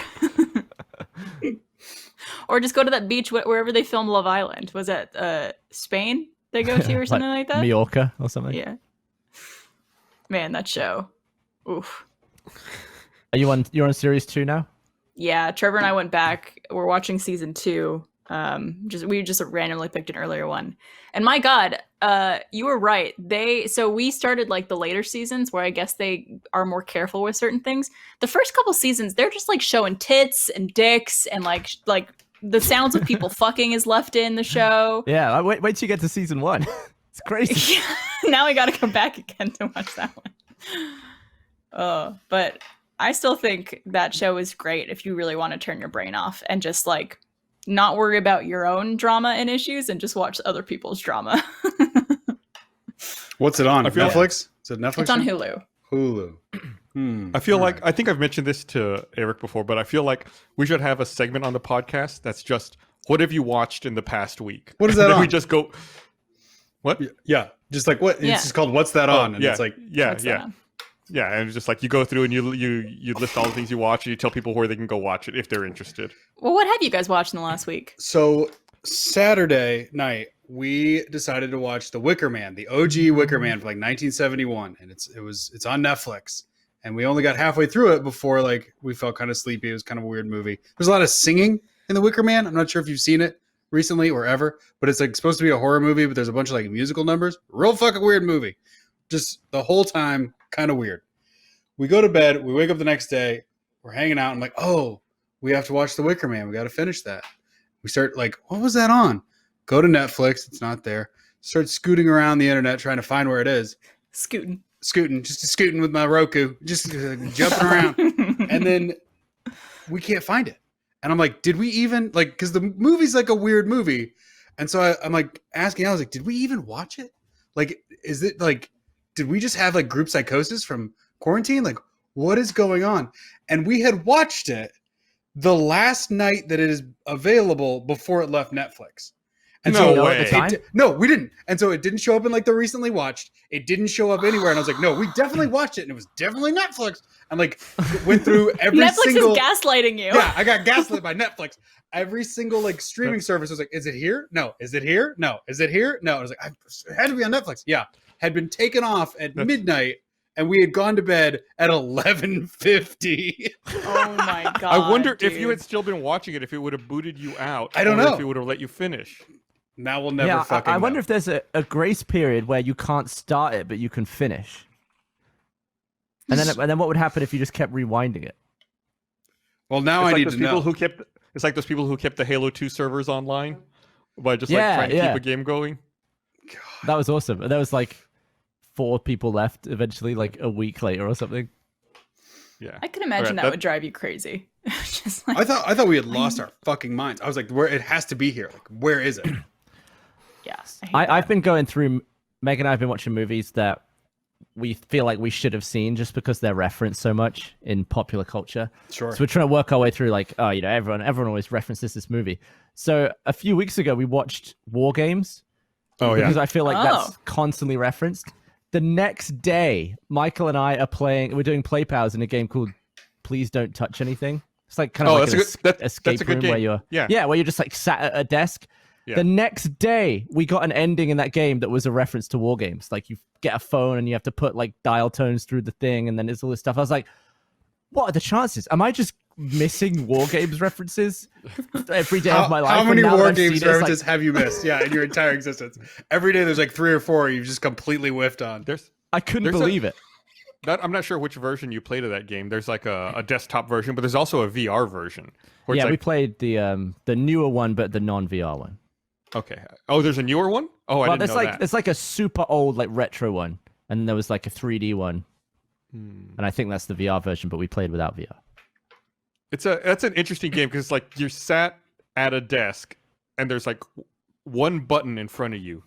Or just go to that beach wherever they film Love Island. Was that Spain they go to or something like that? Majorca or something. Yeah. Man, that show. Oof. You're on series 2 now? Yeah, Trevor and I went back. We're watching season 2. We just randomly picked an earlier one. And my God, you were right. So we started like the later seasons where I guess they are more careful with certain things. The first couple seasons, they're just like showing tits and dicks and like the sounds of people fucking is left in the show. Yeah, wait till you get to season 1. It's crazy. Now I gotta come back again to watch that one. But I still think that show is great if you really want to turn your brain off and just like not worry about your own drama and issues and just watch other people's drama. What's it on? I feel Netflix? Is it Netflix? It's on Hulu. Hulu. I feel All like right. I think I've mentioned this to Eric before, but I feel like we should have a segment on the podcast that's just what have you watched in the past week? What is And that then on? we just go. What? Yeah, just like what? Yeah. It's just called "What's That On?" And yeah, it's like yeah, What's yeah. that on? Yeah, and it's just like you go through and you list all the things you watch and you tell people where they can go watch it if they're interested. Well, what have you guys watched in the last week? So Saturday night, we decided to watch The Wicker Man, the OG Wicker Man from like 1971, and it's on Netflix. And we only got halfway through it before like we felt kind of sleepy. It was kind of a weird movie. There's a lot of singing in The Wicker Man. I'm not sure if you've seen it recently or ever, but it's like supposed to be a horror movie, but there's a bunch of like musical numbers. Real fucking weird movie. Just the whole time, kind of weird. We go to bed. We wake up the next day. We're hanging out. I'm like, oh, we have to watch The Wicker Man. We got to finish that. We start like, what was that on? Go to Netflix. It's not there. Start scooting around the internet trying to find where it is. Scooting Scooting with my Roku, just jumping around. And then we can't find it. And I'm like, did we even like, because the movie's like a weird movie. And so I'm like asking, I was like, did we even watch it? Like, is it like, did we just have like group psychosis from quarantine? Like, what is going on? And we had watched it the last night that it is available before it left Netflix. And No so way. No, we didn't. And so it didn't show up in like the recently watched. It didn't show up anywhere. And I was like, no, we definitely watched it. And it was definitely Netflix. And like went through every Netflix single. is gaslighting you. Yeah, I got gaslit by Netflix. Every single like streaming service was like, is it here? No. Is it here? No. Is it here? No. I was like, it had to be on Netflix. Yeah. Had been taken off at midnight. And we had gone to bed at 11:50. Oh my god! I wonder dude. if you had still been watching it, if it would have booted you out. I don't or know. If it would have let you finish. Now we'll never fucking I wonder know. if there's a grace period where you can't start it, but you can finish. And then what would happen if you just kept rewinding it? Well, now It's I like need those to people know. who kept. It's like those people who kept the Halo 2 servers online by just Yeah, like trying to yeah. keep a game going. That was awesome. There was like 4 people left eventually, like a week later or something. Yeah, I can imagine Alright, that would drive you crazy. Just like, I thought we had lost our fucking minds. I was like, where it has to be here. Like, where is it? yeah, I've been going through. Meg and I have been watching movies that we feel like we should have seen just because they're referenced so much in popular culture. Sure. So we're trying to work our way through, like, oh, you know, everyone always references this movie. So a few weeks ago, we watched War Games. Oh yeah. Because I feel like that's constantly referenced. The next day, Michael and I are playing. We're doing play pals in a game called Please Don't Touch Anything. It's like kind of like an escape that's a room good game. where you're where you're just like sat at a desk. Yeah. The next day, we got an ending in that game that was a reference to War Games. Like you get a phone and you have to put like dial tones through the thing, and then there's all this stuff. I was like, what are the chances? Am I just missing War Games references every day of my life? How many And now that War I've seen Games it, it's like- references have you missed? Yeah, in your entire existence. Every day there's like 3 or 4 you've just completely whiffed on. I couldn't there's believe it. I'm not sure which version you played of that game. There's like a desktop version, but there's also a VR version. Where Yeah, it's we like, played the newer one, but the non-VR one. okay. Oh, there's a newer one? Oh, I Well, didn't there's know like that. there's like a super old like retro one, and then there was like a 3D one, and I think that's the VR version. But we played without VR. That's an interesting game because it's like you're sat at a desk and there's like one button in front of you.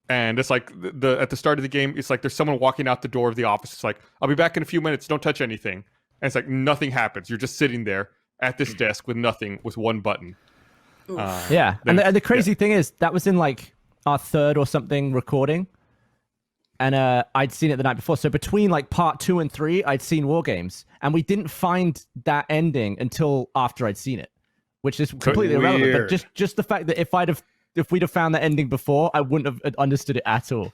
And it's like at the start of the game, it's like there's someone walking out the door of the office. It's like, I'll be back in a few minutes. Don't touch anything. And it's like nothing happens. You're just sitting there at this desk with nothing, with one button. Yeah, and then- the crazy thing is that was in like our 3rd or something recording, and I'd seen it the night before. So between like part 2 and 3, I'd seen War Games, and we didn't find that ending until after I'd seen it, which is completely irrelevant. But Weird. just the fact that if we'd have found that ending before, I wouldn't have understood it at all.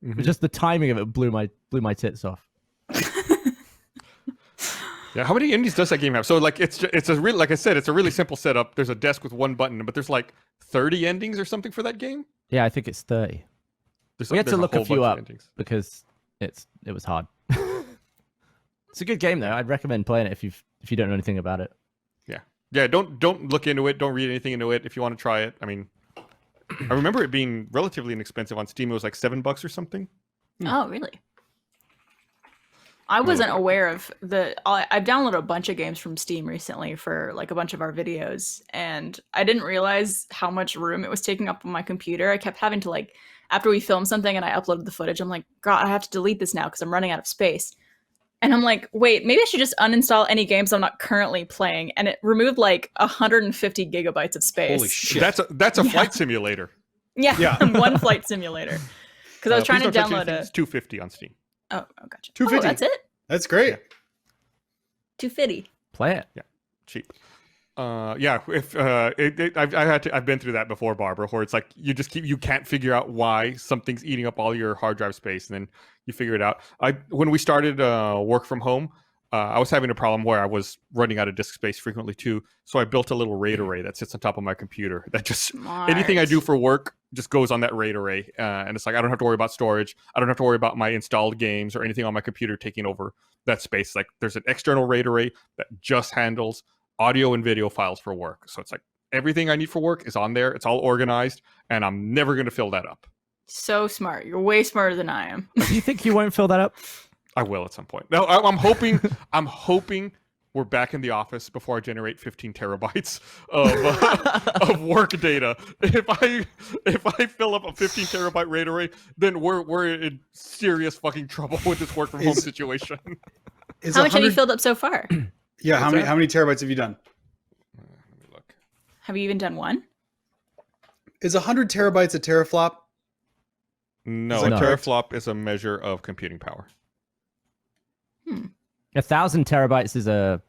Mhm. But just the timing of it blew my tits off. Yeah, how many endings does that game have? So like it's a really, like I said, it's a really simple setup. There's a desk with one button, but there's like 30 endings or something for that game. Yeah, I think it's 30. There's, We had to there's look a whole few bunch of up endings. because it was hard. It's a good game though. I'd recommend playing it if you don't know anything about it. Yeah, don't look into it. Don't read anything into it if you want to try it. I mean, I remember it being relatively inexpensive on Steam. It was like $7 or something. Oh, really? I wasn't aware of I've downloaded a bunch of games from Steam recently for like a bunch of our videos, and I didn't realize how much room it was taking up on my computer. I kept having to like, after we filmed something and I uploaded the footage, I'm like, God, I have to delete this now because I'm running out of space. And I'm like, wait, maybe I should just uninstall any games I'm not currently playing. And it removed like 150 gigabytes of space. Holy shit. That's a flight simulator. Yeah, one flight simulator. Because I was trying to Please Don't Touch download Anything it. is $250 on Steam. Oh, gotcha. 250. Oh, that's it? That's great. Yeah. 250. Play it. Cheap. If I've been through that before, Barbara, where it's like you can't figure out why something's eating up all your hard drive space, and then you figure it out. When we started work from home, I was having a problem where I was running out of disk space frequently too. So I built a little RAID array that sits on top of my computer that just anything I do for work just goes on that RAID array, and it's like I don't have to worry about storage. I don't have to worry about my installed games or anything on my computer taking over that space. Like there's an external RAID array that just handles audio and video files for work. So it's like everything I need for work is on there. It's all organized, and I'm never going to fill that up. So smart. You're way smarter than I am. Do you think you won't fill that up? I will at some point. No, I'm hoping. I'm hoping we're back in the office before I generate 15 terabytes of work data. If I fill up a 15 terabyte RAID array, then we're in serious fucking trouble with this work from home situation. How much have you filled up so far? Yeah, how many terabytes have you done? Let me look. Have you even done one? Is 100 terabytes a teraflop? No, that a correct? teraflop is a measure of computing power. 1,000 terabytes is a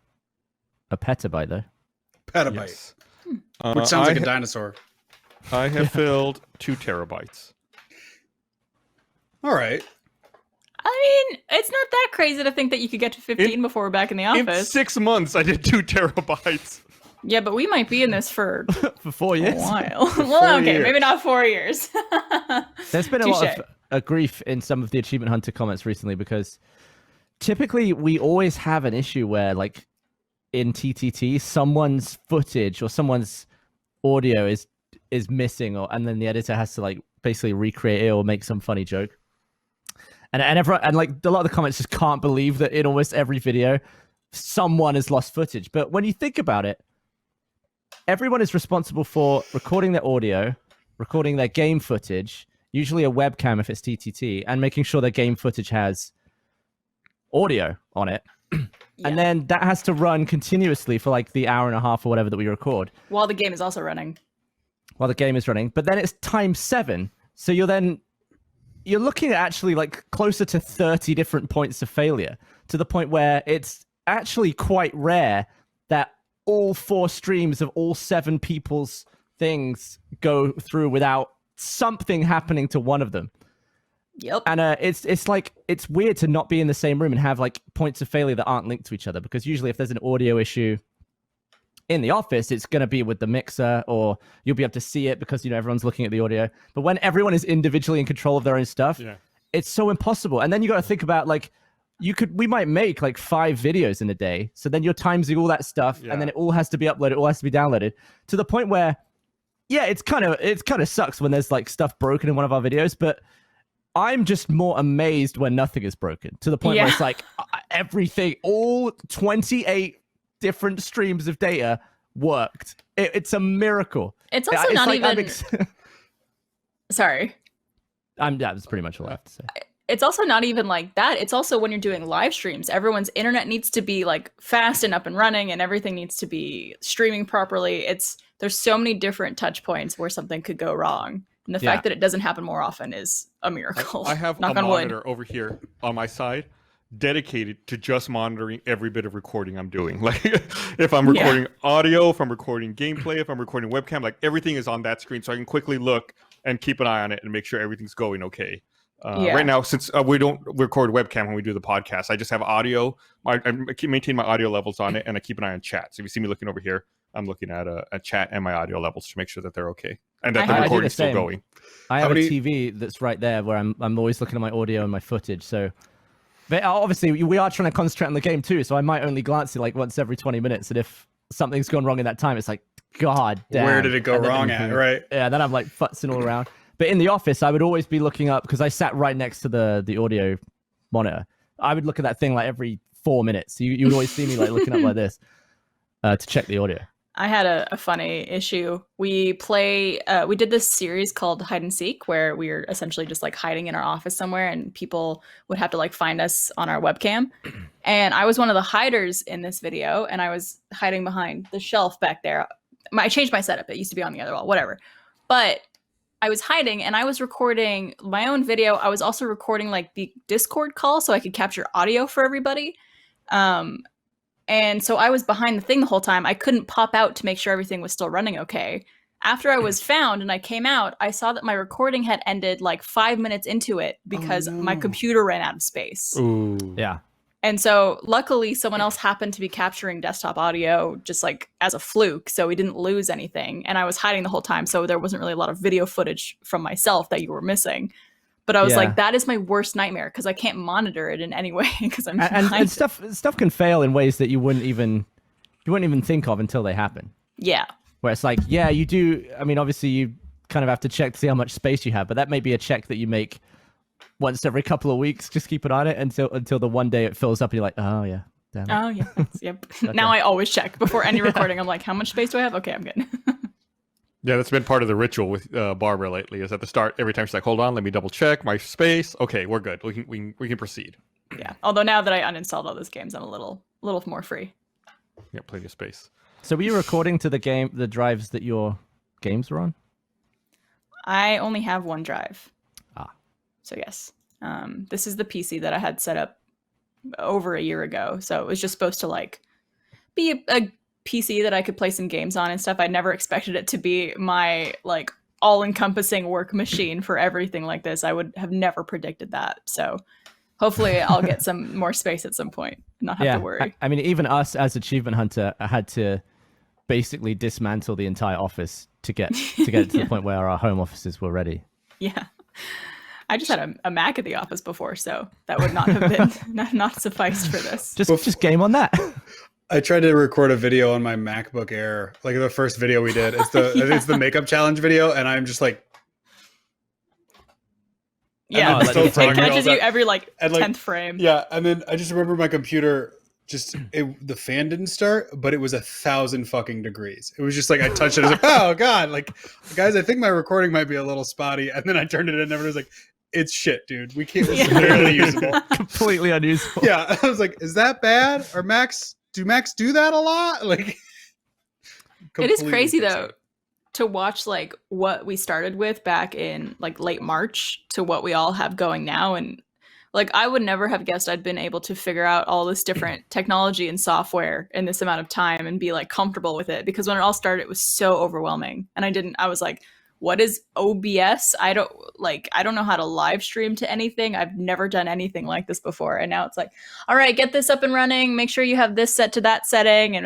petabyte, though. Petabyte. Yes. Which sounds like a dinosaur. I have filled 2 terabytes. All right. I mean, it's not that crazy to think that you could get to 15 before we're back in the In office. 6 months, I did 2 terabytes. Yeah, but we might be in this for For 4 a years. while. 4 Well, okay, years. maybe not 4 years. There's been a lot Touche. of grief in some of the Achievement Hunter comments recently because typically we always have an issue where, like, in TTT, someone's footage or someone's audio is missing, and then the editor has to like basically recreate it or make some funny joke. And everyone, and like a lot of the comments just can't believe that in almost every video, someone has lost footage. But when you think about it, everyone is responsible for recording their audio, recording their game footage, usually a webcam if it's TTT, and making sure their game footage has audio on it. Yeah. And then that has to run continuously for like the hour and a half or whatever that we record While the game is also running. while the game is running. But then it's times 7. So you're looking at actually like closer to 30 different points of failure, to the point where it's actually quite rare that all 4 streams of all 7 people's things go through without something happening to one of them. Yep. And it's like, it's weird to not be in the same room and have like points of failure that aren't linked to each other, because usually if there's an audio issue in the office, it's going to be with the mixer, or you'll be able to see it because, you know, everyone's looking at the audio. But when everyone is individually in control of their own stuff, it's so impossible. And then you got to think about like, we might make like 5 videos in a day. So then you're timesing all that stuff, and then it all has to be uploaded, it all has to be downloaded, to the point where, yeah, it's kind of sucks when there's like stuff broken in one of our videos, but I'm just more amazed when nothing is broken, to the point where it's like everything, all 28 different streams of data worked. It's a miracle. It's also not like even... Sorry. That's pretty much all I have to say. It's also not even like that. It's also when you're doing live streams, everyone's internet needs to be like fast and up and running, and everything needs to be streaming properly. There's so many different touch points where something could go wrong. And the fact that it doesn't happen more often is a miracle. I have Knock a on wood. monitor over here on my side dedicated to just monitoring every bit of recording I'm doing. Like if I'm recording audio, if I'm recording gameplay, if I'm recording webcam, like everything is on that screen, so I can quickly look and keep an eye on it and make sure everything's going okay. Right now, since we don't record webcam when we do the podcast, I just have audio. I maintain my audio levels on it, and I keep an eye on chat. So if you see me looking over here, I'm looking at a chat and my audio levels to make sure that they're okay and that the recording's still going. I have a TV that's right there where I'm always looking at my audio and my footage. So, but obviously, we are trying to concentrate on the game too. So I might only glance at like once every 20 minutes, and if something's gone wrong in that time, it's like, God damn. Where did it go wrong at? Right. Yeah. Then I'm like futzing all around. But in the office, I would always be looking up, because I sat right next to the audio monitor. I would look at that thing like every 4 minutes. You would always see me like looking up like this to check the audio. I had a funny issue. We did this series called Hide and Seek, where we were essentially just like hiding in our office somewhere, and people would have to like find us on our webcam. And I was one of the hiders in this video, and I was hiding behind the shelf back there. I changed my setup. It used to be on the other wall, whatever. But I was hiding and I was recording my own video. I was also recording like the Discord call so I could capture audio for everybody. And so I was behind the thing the whole time. I couldn't pop out to make sure everything was still running okay. After I was found and I came out, I saw that my recording had ended like 5 minutes into it because my computer ran out of space. Ooh. Yeah. And so luckily someone else happened to be capturing desktop audio just like as a fluke. So we didn't lose anything. And I was hiding the whole time. So there wasn't really a lot of video footage from myself that you were missing. But I was like, that is my worst nightmare because I can't monitor it in any way because I'm and stuff can fail in ways that you wouldn't even think of until they happen. Yeah. Where it's like, yeah, you do. I mean, obviously you kind of have to check to see how much space you have, but that may be a check that you make once every couple of weeks. Just keep an eye on it until the one day it fills up and you're like, oh yeah. Damn it. Oh yeah. Yep. Now I always check before any recording. I'm like, how much space do I have? Okay, I'm good. Yeah, that's been part of the ritual with Barbara lately. Is at the start, every time she's like, "Hold on, let me double check my space." Okay, we're good. We can proceed. Yeah. Although now that I uninstalled all those games, I'm a little more free. Yeah, plenty of space. So were you recording to the drives that your games were on? I only have one drive. So yes, this is the PC that I had set up over a year ago. So it was just supposed to like be a PC that I could play some games on and stuff. I never expected it to be my like all-encompassing work machine for everything like this. I would have never predicted that. So hopefully I'll get some more space at some point and not have to worry. I mean, even us as Achievement Hunter had to basically dismantle the entire office to get it to the point where our home offices were ready. Yeah. I just had a Mac at the office before, so that would not have been not sufficed for this. Just game on that. I tried to record a video on my MacBook Air, like the first video we did. It's the I think it's the makeup challenge video, and I'm just like, yeah, it catches you every like 10th frame. Yeah, and then I just remember my computer the fan didn't start, but it was 1,000 fucking degrees. It was just like I touched it, I was like, oh god, like guys, I think my recording might be a little spotty, and then I turned it in, and everyone was like, it's shit, dude. We can't. It's barely usable. Completely unusable. Yeah, I was like, is that bad? Or do Macs do that a lot? Like, it is crazy though to watch like what we started with back in like late March to what we all have going now. And like, I would never have guessed I'd been able to figure out all this different technology and software in this amount of time and be like comfortable with it. Because when it all started, it was so overwhelming. And I was like, what is OBS? I don't know how to live stream to anything. I've never done anything like this before. And now it's like, all right, get this up and running. Make sure you have this set to that setting. And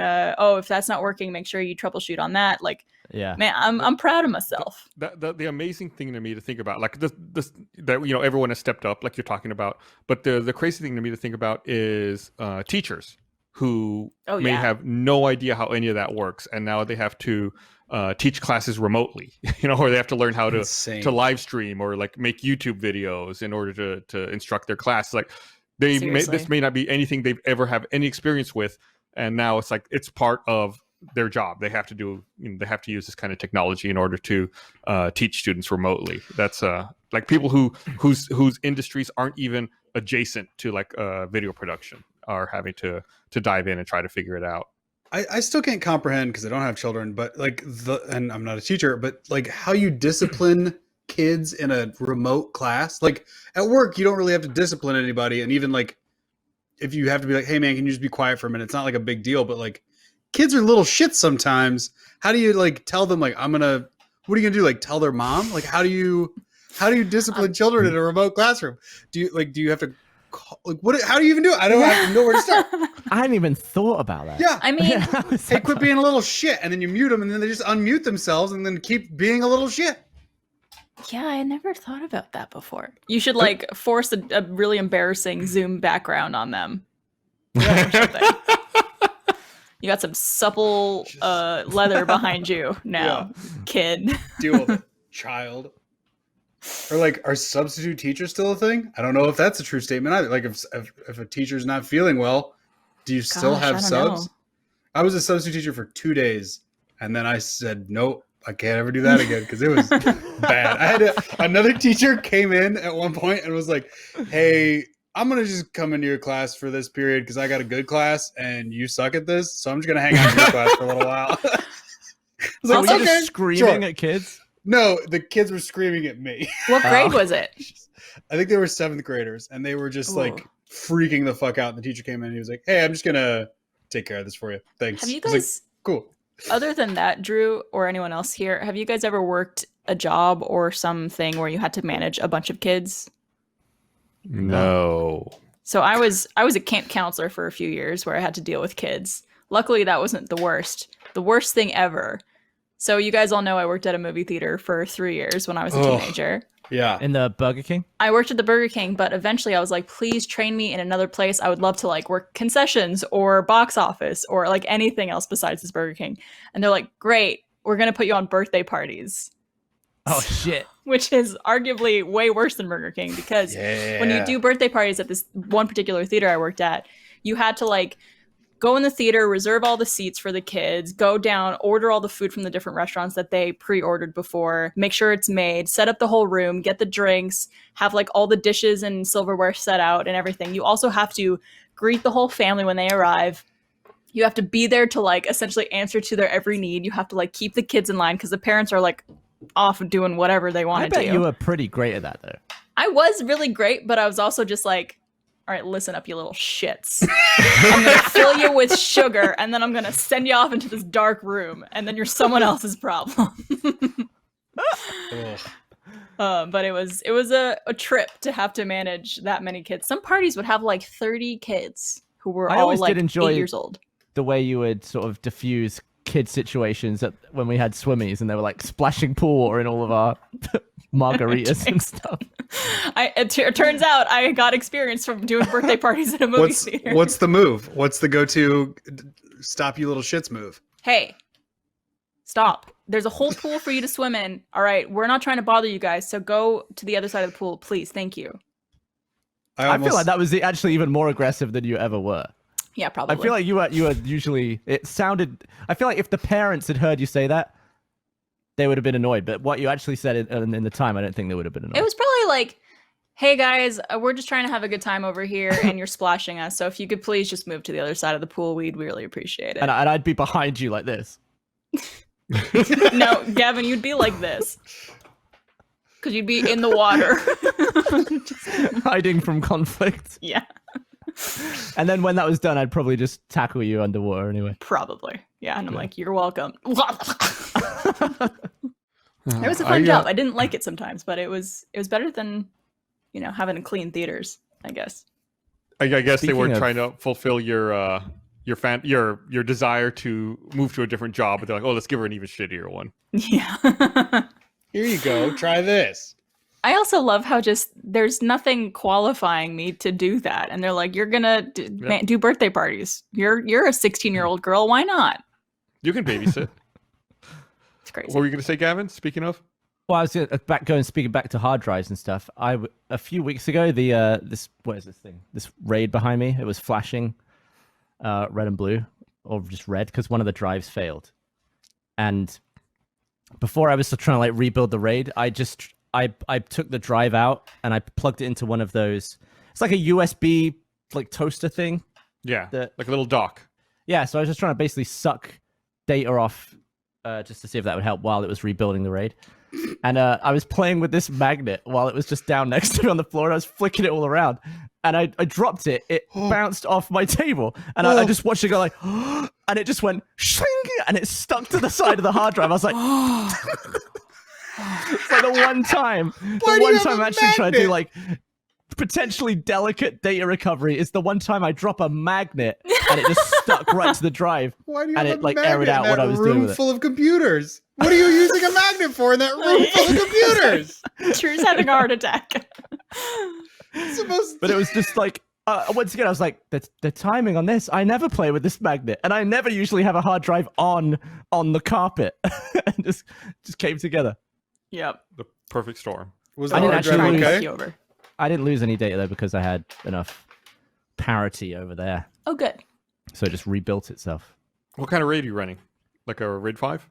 if that's not working, make sure you troubleshoot on that. Like, yeah, man, I'm proud of myself. The amazing thing to me to think about, like this that everyone has stepped up, like you're talking about. But the crazy thing to me to think about is teachers who may have no idea how any of that works, and now they have to teach classes remotely, or they have to learn how to live stream or like make YouTube videos in order to instruct their class. Like this may not be anything they've ever have any experience with, and now it's like it's part of their job. They have to do. They have to use this kind of technology in order to teach students remotely. That's like people whose industries aren't even adjacent to like video production are having to dive in and try to figure it out. I still can't comprehend because I don't have children, but like and I'm not a teacher, but like how you discipline kids in a remote class. Like at work, you don't really have to discipline anybody. And even like, if you have to be like, hey man, can you just be quiet for a minute? It's not like a big deal, but like kids are little shits sometimes. How do you like tell them like, what are you gonna do? Like tell their mom? Like, how do you discipline children in a remote classroom? Do you have to how do you even do it? I don't even know where to start. I hadn't even thought about that. Yeah. I mean, hey, quit being a little shit. And then you mute them and then they just unmute themselves and then keep being a little shit. Yeah, I never thought about that before. You should like force a really embarrassing Zoom background on them. Yeah, you got some supple leather behind you now, kid. Deal with it, child. Or like, are substitute teachers still a thing? I don't know if that's a true statement either. Like, if a teacher's not feeling well, do you still have subs? Know. I was a substitute teacher for 2 days, and then I said, nope, I can't ever do that again because it was bad. Another teacher came in at one point and was like, hey, I'm going to just come into your class for this period because I got a good class and you suck at this, so I'm just going to hang out in your class for a little while. I was like, just screaming at kids? No, the kids were screaming at me. What grade was it? I think they were 7th graders, and they were just like Ooh. freaking the fuck out. And the teacher came in and he was like, "Hey, I'm just gonna take care of this for you. Thanks." Have you I was like, guys, cool. other than that, Drew or anyone else here, have you guys ever worked a job or something where you had to manage a bunch of kids? No. So I was a camp counselor for a few years where I had to deal with kids. Luckily, that wasn't the worst. The worst thing ever. So you guys all know I worked at a movie theater for 3 years when I was a teenager. Yeah. In the Burger King? I worked at the Burger King, but eventually I was like, please train me in another place. I would love to like work concessions or box office or like anything else besides this Burger King. And they're like, great, we're going to put you on birthday parties. Oh, shit. Which is arguably way worse than Burger King because when you do birthday parties at this one particular theater I worked at, you had to like go in the theater, reserve all the seats for the kids, go down, order all the food from the different restaurants that they pre-ordered before, make sure it's made, set up the whole room, get the drinks, have like all the dishes and silverware set out and everything. You also have to greet the whole family when they arrive. You have to be there to like essentially answer to their every need. You have to like keep the kids in line because the parents are like off doing whatever they want I to do. bet you were pretty great at that, though. I was really great, but I was also just like, all right, listen up, you little shits. I'm going to fill you with sugar, and then I'm going to send you off into this dark room, and then you're someone else's problem. But it was a trip to have to manage that many kids. Some parties would have like 30 kids who were I all always like did enjoy 8 years old. The way you would sort of diffuse kid situations when we had swimmies and they were like splashing pool water in all of our margaritas and stuff. It turns out I got experience from doing birthday parties at a movie theater. What's the move? What's the go-to stop you little shits move? Hey, stop. There's a whole pool for you to swim in. All right, we're not trying to bother you guys, so go to the other side of the pool, please. Thank you. I feel like that was actually even more aggressive than you ever were. Yeah, probably. I feel like you were usually, it sounded, I feel like if the parents had heard you say that, they would have been annoyed. But what you actually said in the time, I don't think they would have been annoyed. It was probably like, hey guys, we're just trying to have a good time over here and you're splashing us. So if you could please just move to the other side of the pool, we'd really appreciate it. And I'd be behind you like this. No, Gavin, you'd be like this. Because you'd be in the water. Hiding from conflict. Yeah. And then when that was done, I'd probably just tackle you underwater anyway. Probably. Yeah, and I'm like, you're welcome. It was a fun job. I didn't like it sometimes, but it was better than, having to clean theaters, I guess. I guess they were Speaking of- trying to fulfill your desire to move to a different job, but they're like, oh, let's give her an even shittier one. Yeah. Here you go. Try this. I also love how just there's nothing qualifying me to do that. And they're like, you're going to do birthday parties. You're a 16-year-old girl. Why not? You can babysit. It's crazy. What were you going to say, Gavin? Speaking of? Well, I was speaking back to hard drives and stuff. A few weeks ago, what is this thing? This RAID behind me, it was flashing red and blue, or just red, because one of the drives failed. And before I was still trying to like rebuild the RAID, I took the drive out and I plugged it into one of those. It's like a USB like toaster thing. Yeah, like a little dock. Yeah, so I was just trying to basically suck data off just to see if that would help while it was rebuilding the RAID. And I was playing with this magnet while it was just down next to me on the floor. And I was flicking it all around, and I dropped it. It bounced off my table, and I just watched it go like, and it just went shing, and it stuck to the side of the hard drive. I was like, it's like the one time I'm actually trying to do like potentially delicate data recovery is the one time I drop a magnet and it just stuck right to the drive. Why do you and have it a like magnet aired out in what that I was doing room with it. full of computers? What are you using a magnet for in that room full of computers? Drew's having a heart attack. But it was just like, once again, I was like, the timing on this, I never play with this magnet. And I never usually have a hard drive on the carpet. And just came together. Yep. The perfect storm. Was I the didn't hard actually drive lose- okay? You over. I didn't lose any data though because I had enough parity over there. Oh, good. So it just rebuilt itself. What kind of RAID are you running? Like a RAID 5?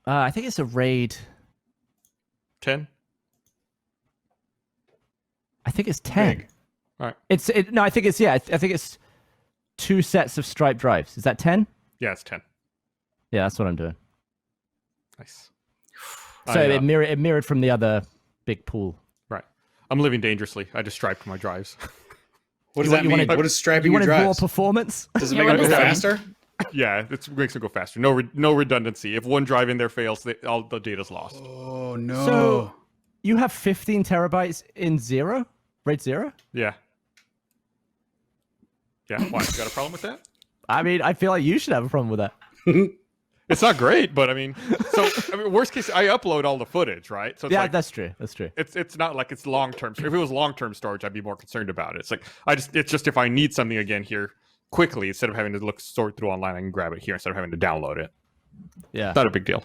I think it's a RAID. 10? I think it's 10. Big. All right. I think it's 2 sets of striped drives. Is that 10? Yeah, it's 10. Yeah, that's what I'm doing. Nice. So it mirrored from the other big pool. Right. I'm living dangerously. I just striped my drives. What does that you mean? wanna- What is striping You your wanted raw drives? performance? Does it Yeah, make what it go does that mean? faster? Yeah, it makes it go faster. No redundancy. If one drive in there fails, all the data's lost. Oh no! So you have 15 terabytes in RAID 0? Yeah. Yeah. Why? You got a problem with that? I mean, I feel like you should have a problem with that. It's not great, but I mean, worst case, I upload all the footage, right? So it's Yeah, like, that's true. That's true. it's not like it's long term. If it was long term storage, I'd be more concerned about it. It's like it's just if I need something again here quickly, instead of having to sort through online, I can grab it here instead of having to download it. Yeah. Not a big deal.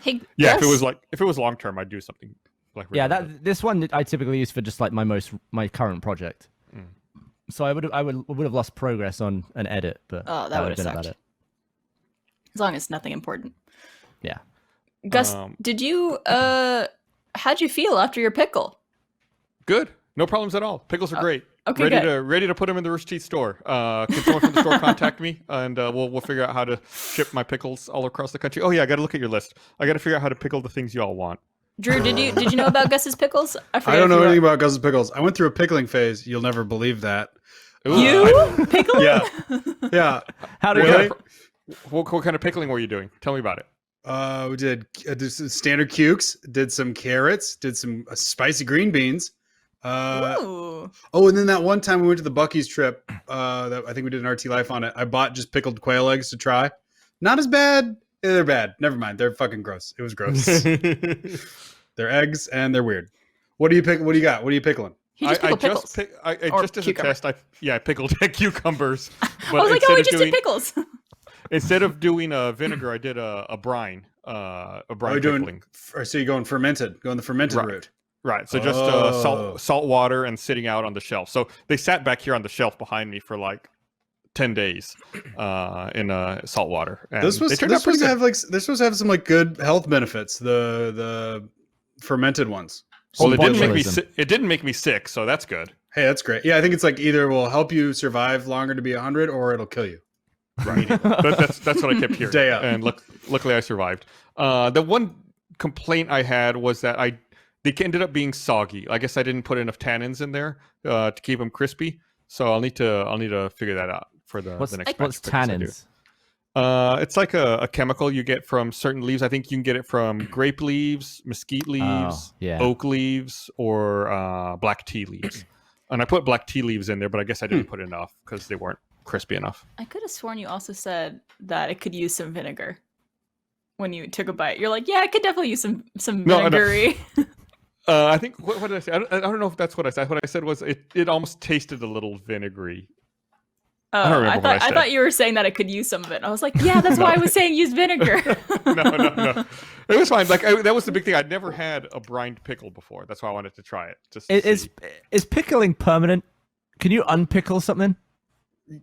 Hey, Yeah, Gus, if it was long term, I'd do something like Yeah, redundant. this one I typically use for just like my current project. So I would have lost progress on an edit, but Oh, that would would've have been about sucked. it. as long as nothing important. Yeah. Gus, did you how'd you feel after your pickle? Good. No problems at all. Pickles are great. Okay, ready good. ready to put them in the Rooster Teeth store. Can someone from the store contact me, and we'll figure out how to ship my pickles all across the country. Oh yeah, I got to look at your list. I got to figure out how to pickle the things you all want. Drew, did you know about Gus's pickles? I forget don't if know you anything about Gus's pickles. I went through a pickling phase. You'll never believe that. You pickle? Yeah, yeah. How did Really? it go? What kind of pickling were you doing? Tell me about it. We did some standard quirks. Did some carrots. Did some spicy green beans. Ooh. Oh, and then that one time we went to the Buc-ee's trip, that I think we did an RT Life on it. I bought just pickled quail eggs to try. Not as bad. Yeah, they're bad. Never mind. They're fucking gross. It was gross. They're eggs and they're weird. What do you pick? What do you got? What are you pickling? He just pickled pickles. Or Just as cucumber. a test, I pickled cucumbers. I was like, oh, he just did pickles. Instead of doing a vinegar, I did a brine. A brine pickling. So you're going fermented, going the fermented Right. route. Right. So just salt water and sitting out on the shelf. So they sat back here on the shelf behind me for like 10 days in salt water. And This they turned out pretty good. they're supposed to have some like good health benefits. The fermented ones. Well, Botulism. it didn't make me sick, so that's good. Hey, that's great. Yeah, I think it's like either will help you survive longer to be 100 or it'll kill you. That's what I kept hearing. Day up. And luckily I survived. The one complaint I had was that they ended up being soggy. I guess I didn't put enough tannins in there to keep them crispy. So I'll need to figure that out for the next batch. What's of pickles I do. tannins? It's like a chemical you get from certain leaves. I think you can get it from grape leaves, mesquite leaves, yeah. oak leaves, or black tea leaves. And I put black tea leaves in there, but I guess I didn't put enough because they weren't crispy enough. I could have sworn you also said that it could use some vinegar when you took a bite. You're like, yeah, I could definitely use some No, no. vinegary. I think what did I say? I don't know if that's what I said. What I said was it almost tasted a little vinegary. Oh, don't remember what I I said. thought you were saying that it could use some of it. I was like, yeah, that's why I was saying use vinegar. No. It was fine. Like that was the big thing. I'd never had a brined pickle before. That's why I wanted to try it. Just to see. Is pickling permanent? Can you unpickle something?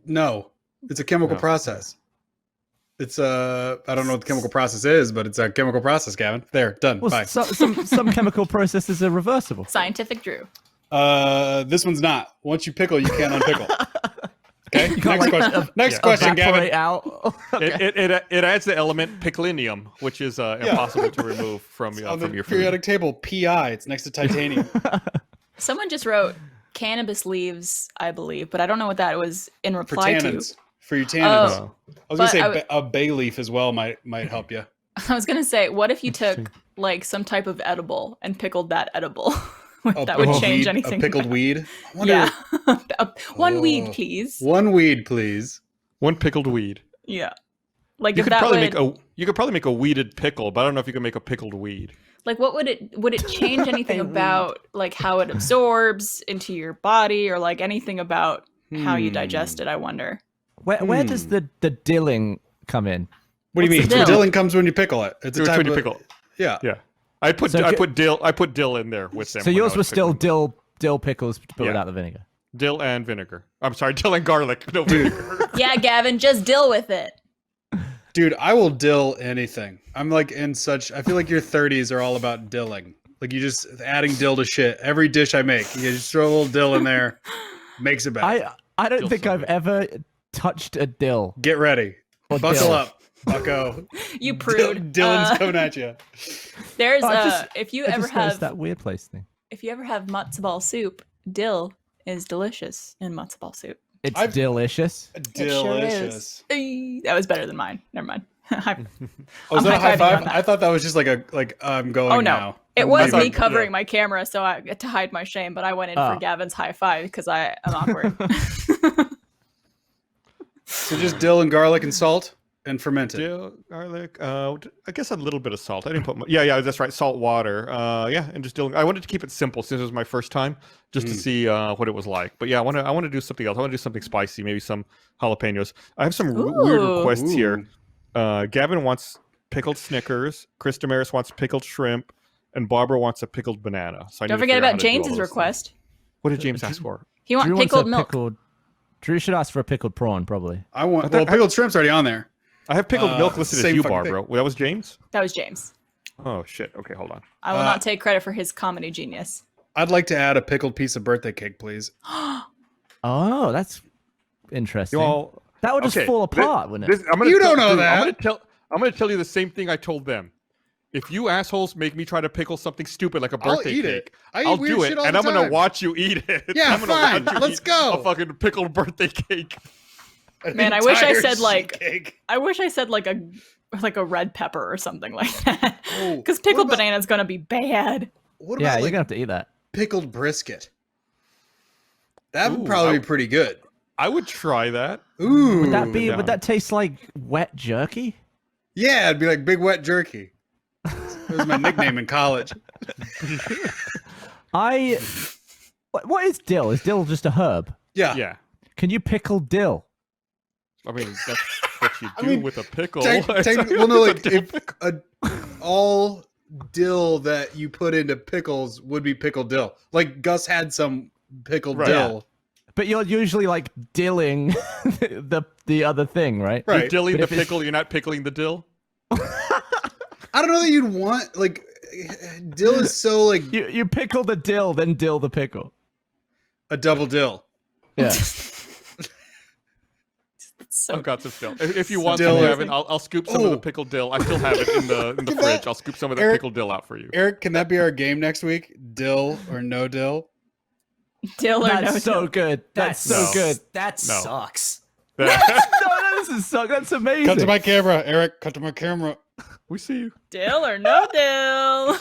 No, it's a chemical No. process. It's I don't know what the chemical process is, but it's a chemical process, Gavin. There, done. Well, Bye. some chemical processes are reversible. Scientific Drew. This one's not. Once you pickle, you can't unpickle. Okay. You can't, Next like, question. Next question, Evaporate Gavin. out. It adds the element picklinium, which is impossible to remove from On the your food. periodic table, PI. It's next to titanium. Someone just wrote cannabis leaves, I believe, but I don't know what that was in For reply to. tannins. For your tannins. Oh. I was gonna But say a bay leaf as well might help you. I was gonna say, what if you took like some type of edible and pickled that edible? That would change anything. A pickled about- weed. I wonder- Yeah. One weed, Oh. please. One weed, please. One pickled weed. Yeah. Like You if could that probably would, you could probably make a weeded pickle, but I don't know if you can make a pickled weed. like what would it change anything about like how it absorbs into your body or like anything about how you digest it, I wonder. Where does the dilling come in? What do you mean? What's the dill? Dilling comes when you pickle it. It's a Which type one you of pickle? Yeah. Yeah, I put So dill in there with them. So when I yours was still pickling. dill pickles, but Yeah. without the vinegar. dill and vinegar. I'm sorry, dill and garlic. No vinegar. Yeah, Gavin, just deal with it. Dude, I will dill anything. I'm like in such. I feel like your 30s are all about dilling. Like you just adding dill to shit. Every dish I make, you just throw a little dill in there, makes it better. I don't Dill's think so I've good. ever touched a dill. Get ready. Or Buckle dill. up, Bucko. You prude. Dylan's coming at you. There's Oh, I just- if you I ever just noticed have that weird place thing. if you ever have matzo ball soup, dill is delicious in matzo ball soup. It's I've- delicious. It sure Delicious. is. That was better than mine. Never mind. Was I'm that a high high-fiving five? on that. I thought that was just like I'm going Oh, no. now. It was thought- me covering my camera, so I to hide my shame. But I went in for Oh. Gavin's high five because I am awkward. So just dill and garlic and salt and fermented. Dill, garlic. I guess a little bit of salt. I didn't put. Yeah, that's right. Salt, water. Yeah, and just dill. I wanted to keep it simple since it was my first time, just to see what it was like. But yeah, I want to do something else. I want to do something spicy, maybe some jalapenos. I have some weird Ooh. requests here. Gavin wants pickled Snickers. Chris Damaris wants pickled shrimp, and Barbara wants a pickled banana. So I Don't need to forget figure out about how to do all James's those request. things. What did James ask for? He wants Drew wants a pickled milk. Drew should ask for a pickled prawn, probably. I want pickled shrimp's already on there. I have pickled milk listed as same you, fucking Barbara. That was James. That was James. Oh shit. Okay, hold on. I will not take credit for his comedy genius. I'd like to add a pickled piece of birthday cake, please. Oh, that's interesting. You all. That would just Okay, fall apart, wouldn't it? I'm gonna You tell- don't know Drew, that. I'm gonna tell you the same thing I told them. If you assholes make me try to pickle something stupid like a I'll birthday eat cake, it. I eat I'll weird do it, shit all and the I'm gonna time. watch you eat it. Yeah, I'm gonna fine. watch you Let's eat go. A fucking pickled birthday cake. An Man, I wish I entire said, like- sheet cake. I wish I said like a red pepper or something like that. Oh, Because what pickled about- banana is gonna be bad. What Yeah, about you're like gonna have to eat that. pickled brisket? That would Ooh, probably be pretty good. I would try that. Ooh, Would that be? down. Would that taste like wet jerky? Yeah, it'd be like big wet jerky. That was my nickname in college. What is dill? Is dill just a herb? Yeah, Yeah. Can you pickle dill? I mean, that's what you I do mean, with a pickle. Well, no, like It's a if pickle. all dill that you put into pickles would be pickled dill. Like Gus had some pickled Right. dill. But you're usually like dilling the other thing, right? Right. You're dilling But the if it's- pickle. You're not pickling the dill. I don't know that you'd want like dill is so like You pickle the dill, then dill the pickle. a double dill. Yeah. So I've got some still. If you want Dill some, is- Gavin, I'll scoop some of the Oh. pickled dill. I still have it in the Look at fridge. that. I'll scoop some of that Eric- pickled dill out for you. Eric, can that be our game next week? Dill or no dill? dill or That's no so dill. good. That's so No. good. That No. sucks. No, this is so. That's amazing. Cut to my camera, Eric. Cut to my camera. We see you. Dill or no dill.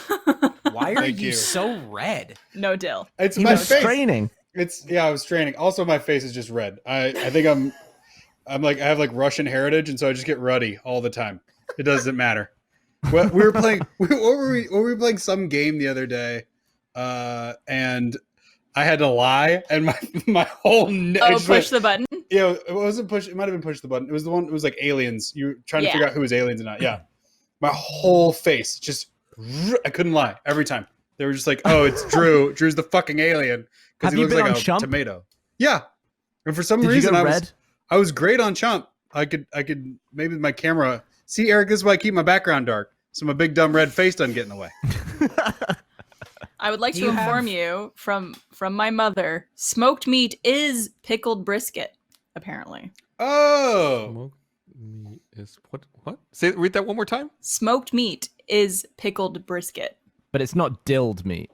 Why are Thank you you. so red? No dill. It's He my was face. straining. I was straining. Also, my face is just red. I think I'm like I have like Russian heritage, and so I just get ruddy all the time. It doesn't matter. Well, we were playing. What were we playing some game the other day, and I had to lie, and my whole neck. Oh, push the button. Yeah, it wasn't push. It might have been push the button. It was the one. It was like aliens. You were trying to Yeah. figure out who was aliens or not. Yeah, my whole face just. I couldn't lie every time. They were just like, "Oh, it's Drew. Drew's the fucking alien." Because Have he you looks been like on a Chump? tomato. Yeah, and for some Did you reason go I red? was great on Chump. I could maybe my camera. See, Eric, this is why I keep my background dark, so my big dumb red face doesn't get in the way. I would like Do to you inform have- you from my mother. Smoked meat is pickled brisket, apparently. Oh, Smoked meat is what? Read that one more time. Smoked meat is pickled brisket. But it's not dilled meat.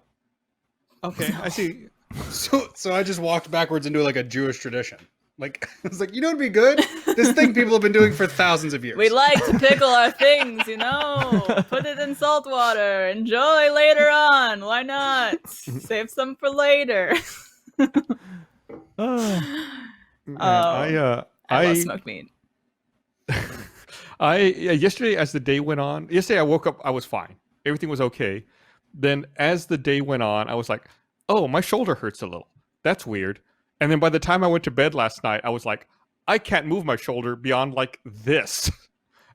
Okay, I see. so I just walked backwards into like a Jewish tradition. Like I was like, you know, what'd be good. This thing people have been doing for thousands of years. We like to pickle our things, you know. Put it in salt water. Enjoy later on. Why not? Save some for later. Oh. Man, I love smoked meat. Yesterday as the day went on, yesterday I woke up, I was fine. Everything was okay. Then as the day went on, I was like, oh, my shoulder hurts a little. That's weird. And then by the time I went to bed last night, I was like, I can't move my shoulder beyond like this.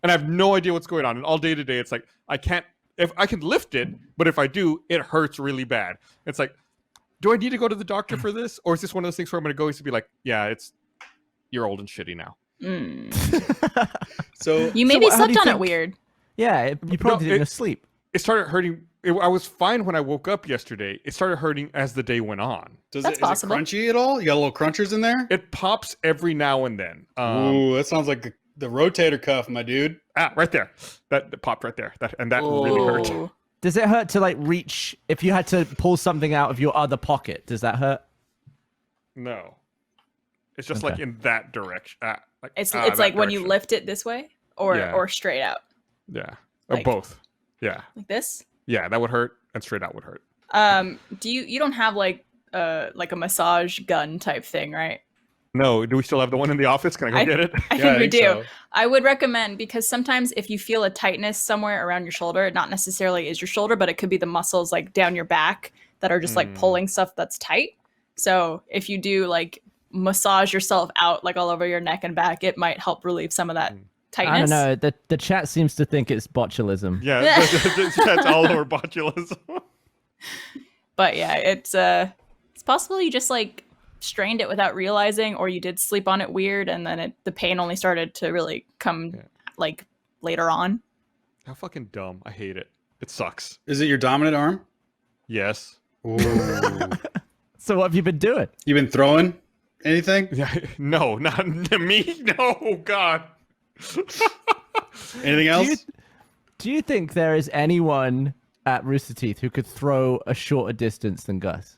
And I have no idea what's going on. And all day today, it's like, I can lift it, but if I do, it hurts really bad. It's like, do I need to go to the doctor for this? Or is this one of those things where I'm going to go to be like, yeah, you're old and shitty now. Mm. So You maybe how do you slept on it think- weird. Yeah, you probably did it in it- your sleep. It started hurting. I was fine when I woke up yesterday. It started hurting as the day went on. is That's it possible. crunchy at all? You got little crunchers in there? It pops every now and then. Ooh, that sounds like The rotator cuff, my dude. Ah, right there. That popped right there. That really hurt. Ooh. Does it hurt to like reach if you had to pull something out of your other pocket? Does that hurt? No, it's just Okay. like in that direction. It's that like when you direction. lift it this way or Yeah. or straight out. Yeah, or like- both. Yeah, This? yeah, that would hurt, and straight out would hurt. Do you don't have like a massage gun type thing, right? No, do we still have the one in the office? Can I go get it? I Yeah, think I we think do. so. I would recommend, because sometimes if you feel a tightness somewhere around your shoulder, it not necessarily is your shoulder, but it could be the muscles like down your back that are just like pulling stuff that's tight. So if you do like massage yourself out like all over your neck and back, it might help relieve some of that tightness. I don't know. The chat seems to think it's botulism. Yeah, that's all over botulism. But yeah, it's possible you just like strained it without realizing, or you did sleep on it weird, and then the pain only started to really come like later on. How fucking dumb! I hate it. It sucks. Is it your dominant arm? Yes. Ooh. So what have you been doing? You been throwing anything? Yeah. No, not me. No, God. Anything else? Do you think there is anyone at Rooster Teeth who could throw a shorter distance than Gus?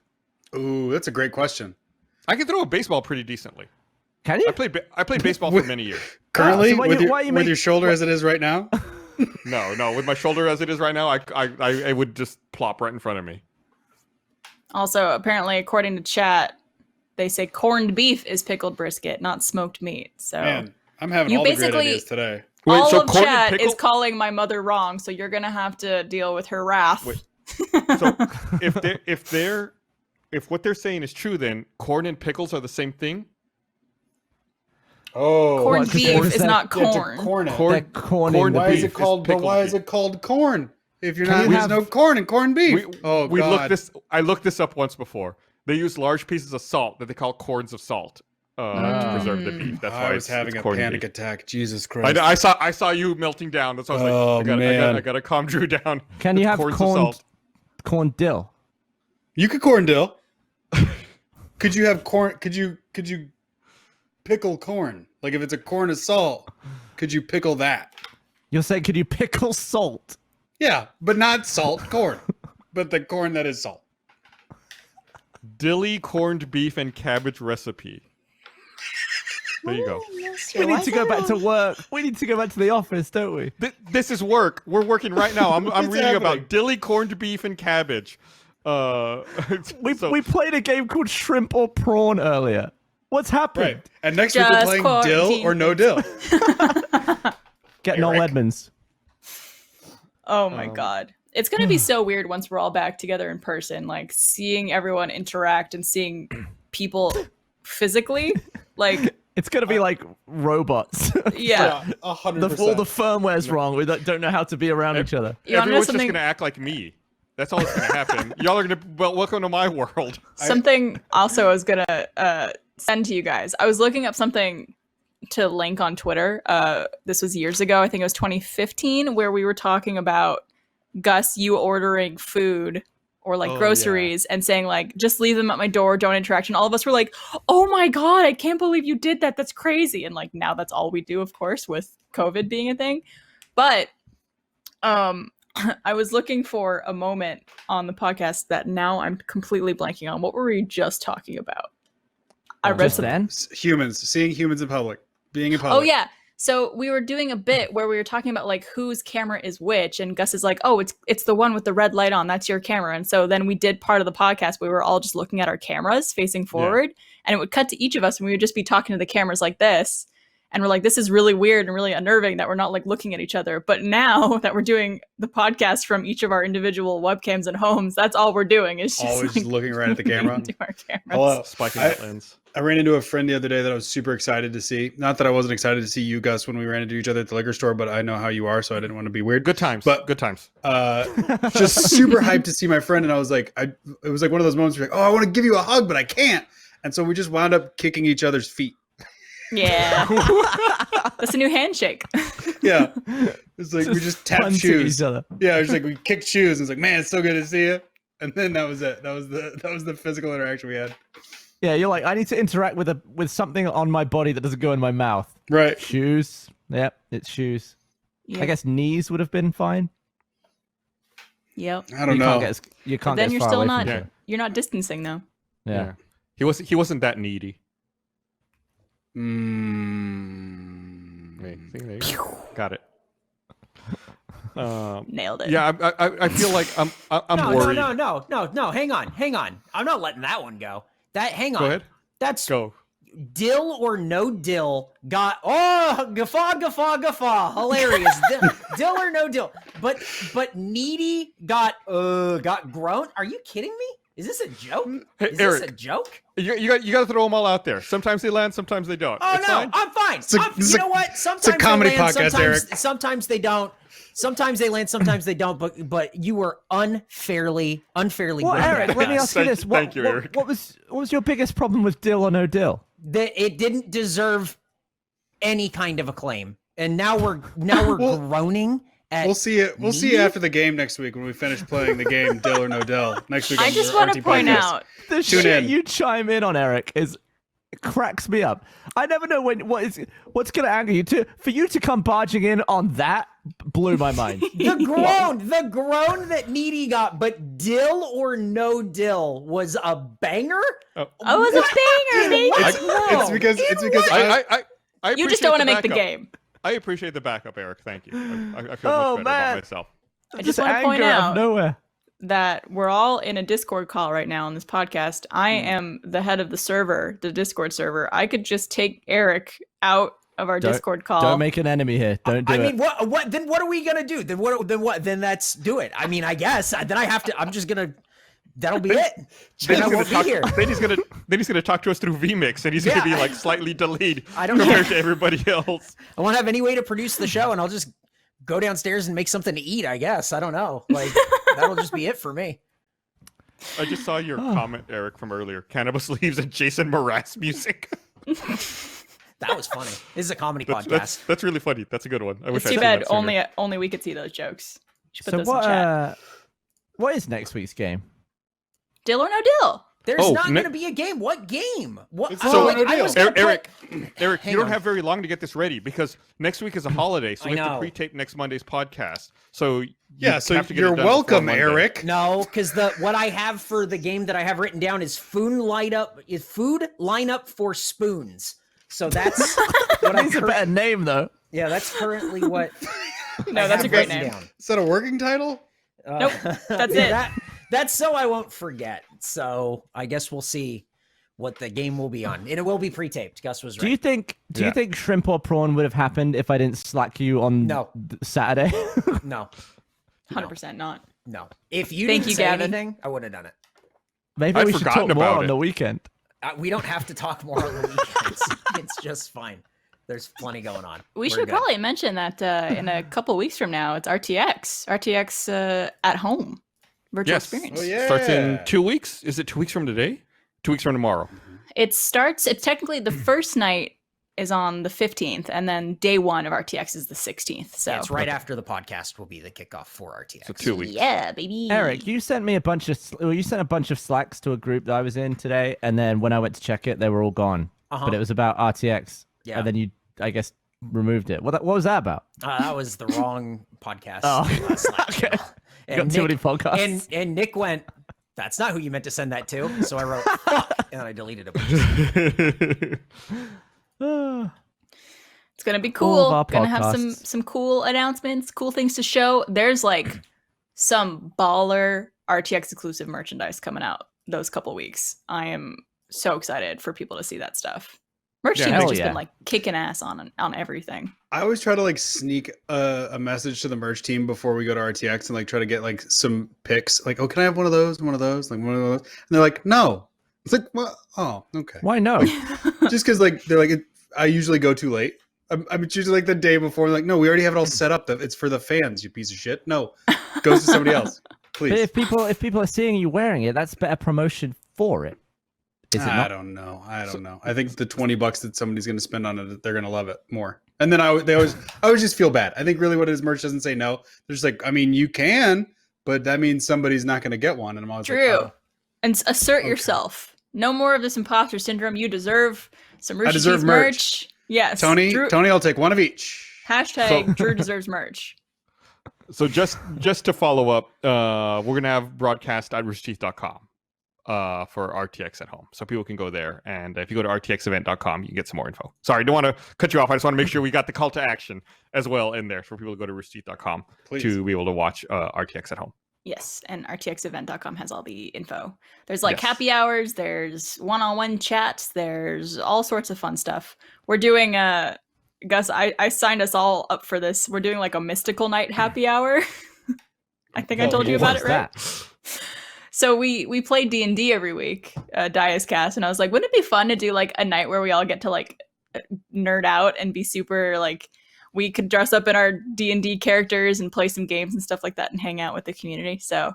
Ooh, that's a great question. I can throw a baseball pretty decently. Can you? I played baseball for many years. Currently, so why with, you- your, why you with make- your shoulder as it is right now? No, with my shoulder as it is right now, I would just plop right in front of me. Also, apparently, according to chat, they say corned beef is pickled brisket, not smoked meat. So Man, I'm having You all the great basically- ideas today. Wait, all so of corn and chat pickle- is calling my mother wrong, so you're gonna have to deal with her wrath. Wait. So if what they're saying is true, then corn and pickles are the same thing. Oh, Corned What, 'cause beef corn is is not You have to corn. corn it. They're corning corn the Why is beef it called? But pickled why is beef. it called corn? If you're Can not, you there's have- no corn in corned beef. Oh we God! looked this. I looked this up once before. They use large pieces of salt that they call corns of salt to preserve the beef. That's why I was it's having a corned panic beef. attack. Jesus Christ! I saw you melting down. That's why I was Oh, like, I man. gotta calm Drew down. Can you It's have corns of corn salt. dill? You could corn dill. Could you have corn? Could you pickle corn? Like if it's a corn of salt, could you pickle that? You're saying could you pickle salt? Yeah, but not salt corn, but the corn that is salt. Dilly corned beef and cabbage recipe. There you go. We need to go back to work. We need to go back to the office, don't we? This is work. We're working right now. I'm What's reading happening? about dilly corned beef and cabbage. We So- played a game called Shrimp or Prawn earlier. What's happened? Right. And next week we're Just playing dill quarantine. or no dill. Get Noel Eric. Edmonds. Oh my god. It's going to be so weird once we're all back together in person, like seeing everyone interact and seeing people physically. Like, It's gonna be like robots. yeah. 100%. All the firmware's wrong. We don't know how to be around each other. You wanna know Everyone's just something? gonna act like me. That's all that's gonna happen. Y'all are gonna welcome to my world. Something also I was going to send to you guys. I was looking up something to link on Twitter. This was years ago. I think it was 2015, where we were talking about Gus, you ordering food or like Oh, yeah. groceries and saying like, just leave them at my door, don't interact. And all of us were like, oh my God, I can't believe you did that. That's crazy. And like, now that's all we do, of course, with COVID being a thing. But I was looking for a moment on the podcast that now I'm completely blanking on. What were we just talking about? I read Just some. then? Humans, seeing humans in public, being in public. Oh yeah. So we were doing a bit where we were talking about like whose camera is which, and Gus is like, "Oh, it's the one with the red light on. That's your camera." And so then we did part of the podcast where we were all just looking at our cameras facing forward, and it would cut to each of us, and we would just be talking to the cameras like this. And we're like, this is really weird and really unnerving that we're not like looking at each other. But now that we're doing the podcast from each of our individual webcams and homes, that's all we're doing is just Always like, looking right at the camera. into our cameras. Hello. Spiking I- that lens. I ran into a friend the other day that I was super excited to see. Not that I wasn't excited to see you, Gus, when we ran into each other at the liquor store, but I know how you are, so I didn't want to be weird. Good times. But- good times. Just super hyped to see my friend, and I was like, it was like one of those moments where you're like, oh, I want to give you a hug, but I can't. And so we just wound up kicking each other's feet. Yeah. That's a new handshake. Yeah. It's like we just tapped Punching shoes. each other. Yeah, it's like we kicked shoes, and it's like, man, it's so good to see you. And then that was it. That was the physical interaction we had. Yeah, you're like, I need to interact with something on my body that doesn't go in my mouth. Right. Shoes. Yep, it's shoes. Yep. I guess knees would have been fine. Yep. I don't know. You But can't then get you're as far still away not. from Yeah. it. You're not distancing though. Yeah. He wasn't that needy. Mm. Wait, see, there you go. Got it. Nailed it. Yeah, I feel like I'm worried. No. Hang on. I'm not letting that one go. Hang on. Go ahead. That's Go. dill or no dill got guffaw. Hilarious. Dill or no dill. But needy got grown. Are you kidding me? Is this a joke? Hey, Is Eric, this a joke? you got to throw them all out there. Sometimes they land, sometimes they don't. Oh It's no, fine. I'm fine. This is You know what? Sometimes a comedy they land, podcast, sometimes Eric. they don't. Sometimes they land, sometimes they don't. But you were unfairly. Well, good Eric, at let me us. ask you this: Thank you, Eric. What was your biggest problem with dill or no dill? That it didn't deserve any kind of acclaim, and now we're groaning. We'll see it. We'll see you after the game next week when we finish playing the game Dill or No Dill next week. I on just your want to RT point podcast. out. The Tune shit in. you chime in on, Eric, it cracks me up. I never know what's gonna anger you. For you to come barging in on that blew my mind. the groan that Needy got, but dill or no dill was a banger. Oh, it was a banger, baby. It's because I You just don't want to make the backup. game. I appreciate the backup, Eric. Thank you. I feel Oh, much better man. about myself. I just want to point anger out out of nowhere. that we're all in a Discord call right now on this podcast. I am the head of the server, the Discord server. I could just take Eric out of our Discord call. Don't make an enemy here. Don't do I it. mean, what? Then what are we gonna do? Then what? Then let's do it. I mean, I guess. Then I have to. I'm just gonna. That'll be it. Then I won't be here. Then he's gonna talk to us through vMix, and he's gonna be like slightly delayed I don't compared know. to everybody else. I won't have any way to produce the show, and I'll just go downstairs and make something to eat. I guess. I don't know. Like that'll just be it for me. I just saw your comment, Eric, from earlier. Cannabis leaves and Jason Mraz music. That was funny. This is a comedy podcast. That's really funny. That's a good one. I wish It's I'd too seen bad that sooner. only we could see those jokes. Should put So those in chat. what is next week's game? Dill or no dill? There's Oh, not ne- going to be a game. What game? What? It's I so was like, I was gonna Eric, put- Eric, Hang you don't on. have very long to get this ready because next week is a holiday, so I we have to know. pre-tape next Monday's podcast. So Yeah, so have to get you're it done before welcome, Monday. Eric. No, because what I have for the game that I have written down is food lineup for spoons. So that's what I Needs a better name though. yeah, that's currently what. No, I that's a have great written name. down. Is that a working title? Nope, that's it. That's so I won't forget. So I guess we'll see what the game will be on, and it will be pre-taped. Gus was right. Do you think shrimp or prawn would have happened if I didn't slack you on No. Saturday? No, 100% not. no. If you Thank didn't you, say Gavin. anything, I would have done it. Maybe I'd we should talk forgotten more about on it. the weekend. We don't have to talk more on the weekends. It's just fine. There's plenty going on. We We're should good. probably mention that in a couple weeks from now, it's RTX at home virtual Yes. experience. Oh yeah. Starts in 2 weeks. Is it 2 weeks from today? 2 weeks from tomorrow. It's technically the first night is on the 15th, and then day one of RTX is the 16th. So Yeah, it's right after the podcast will be the kickoff for RTX. So 2 weeks. yeah, baby. Eric, you sent me a bunch of slacks to a group that I was in today, and then when I went to check it, they were all gone. Uh-huh. But it was about RTX, Yeah. and then you, I guess, removed it. What was that about? That was the wrong podcast. Oh, Slack okay. channel. Got too many podcasts. And Nick went, that's not who you meant to send that to. So I wrote, fuck, and I deleted it. It's gonna be All of cool. our Gonna have podcasts. some cool announcements, cool things to show. There's like some baller RTX exclusive merchandise coming out those couple weeks. I am so excited for people to see that stuff. Merch Yeah, team has hell just yeah. been like kicking ass on everything. I always try to like sneak a message to the merch team before we go to RTX and like try to get like some picks. Like, oh, can I have one of those? One of those? Like one of those? And they're like, no. It's like, well, oh, okay. Why no? Just because like they're like, I usually go too late. It's usually like the day before. Like, no, we already have it all set up. It's for the fans. You piece of shit. No, it goes to somebody else. But Please. if people are seeing you wearing it, that's better promotion for it. Is it I not? don't know. I don't know. I think the $20 that somebody's going to spend on it, they're going to love it more. And then I always just feel bad. I think really what it is, merch doesn't say no. They're just like, I mean, you can, but that means somebody's not going to get one. And I'm always True. like, oh. And assert Okay. yourself. No more of this imposter syndrome. You deserve some Rooster deserve Teeth merch. Yes. Tony, Drew- I'll take one of each. Hashtag Drew deserves merch. So just to follow up, we're gonna have broadcast at roosterteeth.com for RTX at home, so people can go there. And if you go to rtxevent.com, you can get some more info. Sorry, I don't want to cut you off. I just want to make sure we got the call to action as well in there for people to go to roosterteeth.com to be able to watch RTX at home. Yes, and rtxevent.com has all the info. There's like Yes. happy hours, there's one-on-one chats, there's all sorts of fun stuff. We're doing Gus, I signed us all up for this. We're doing like a mystical night happy hour. I think I told you about it, right? So we play D&D every week, Dias Cast, and I was like, wouldn't it be fun to do like a night where we all get to like nerd out and be super like, we could dress up in our D&D characters and play some games and stuff like that and hang out with the community. So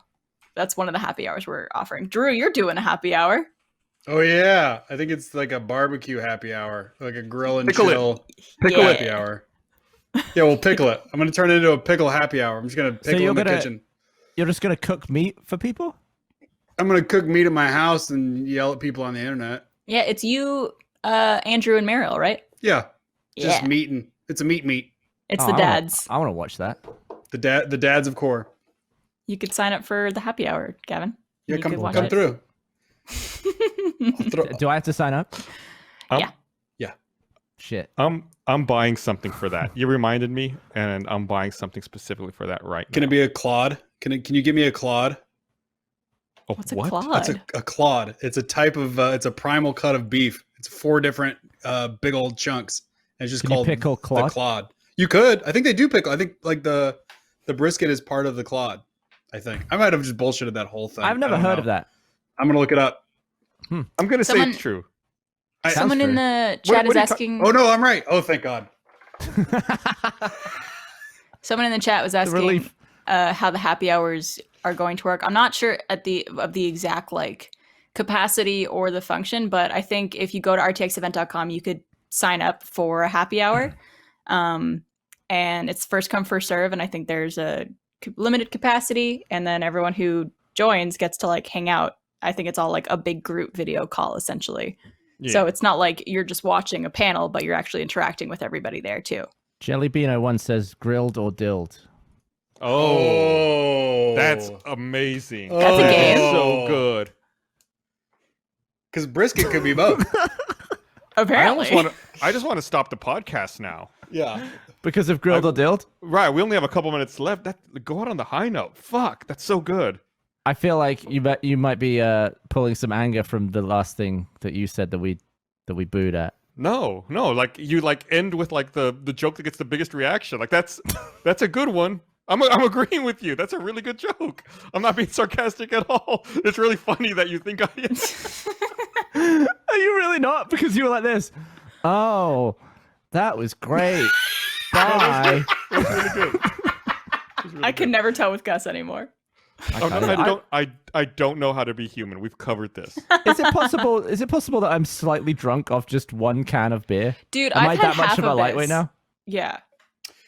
that's one of the happy hours we're offering. Drew, you're doing a happy hour. Oh yeah, I think it's like a barbecue happy hour, like a grill and Pickle it. chill Pickle happy hour. Yeah, we'll pickle it. I'm gonna turn it into a pickle happy hour. I'm just gonna pickle you're in the gonna- kitchen. You're just gonna cook meat for people? I'm gonna cook meat at my house and yell at people on the internet. Yeah, it's you, Andrew, and Meryl, right? Yeah, just Yeah. meeting. It's a meat. It's Oh, the I wanna- dads. I want to watch that. The dads of core. You could sign up for the happy hour, Gavin. Yeah, You come could watch come it. through. I'll throw- Do I have to sign up? Yeah. Shit. I'm buying something for that. You reminded me, and I'm buying something specifically for that right Can now. it be a clod? Can you give me a clod? Oh, What's a what? claw? That's a clod. It's a type of it's a primal cut of beef. It's 4 different big old chunks. And it's just Can you called pickle clod? the clod. You could. I think they do pickle. I think like the brisket is part of the clod. I think. I might have just bullshitted that whole thing. I've never heard of that. I'm gonna look it up. I'm gonna say Someone- it's true. Someone in true. the What- chat what is are you asking. Oh no, I'm right. Oh thank God. Someone in the chat was asking relief. how the happy hours are going to work. I'm not sure of the exact like capacity or the function, but I think if you go to rtxevent.com, you could sign up for a happy hour, and it's first come first serve. And I think there's a limited capacity, and then everyone who joins gets to like hang out. I think it's all like a big group video call essentially. Yeah. So it's not like you're just watching a panel, but you're actually interacting with everybody there too. Jellybeano1 says grilled or dilled. Oh, that's amazing. That's a That game. is so good. Because brisket could be both. Apparently, I just want to stop the podcast now. Yeah. Because of grilled or dilled? Right, we only have a couple minutes left. Go out on the high note. Fuck, that's so good. I feel like you might be pulling some anger from the last thing that you said that we booed at. No, like you like end with like the joke that gets the biggest reaction. Like that's a good one. I'm agreeing with you. That's a really good joke. I'm not being sarcastic at all. It's really funny that you think I am. Are you really not? Because you were like this. Oh, that was great. Bye. It was really good. It was really I can never tell with Gus anymore. Oh, no, I don't know how to be human. We've covered this. Is it possible that I'm slightly drunk off just one can of beer? Dude, Am I've I had that much half of a of lightweight this. now? Yeah,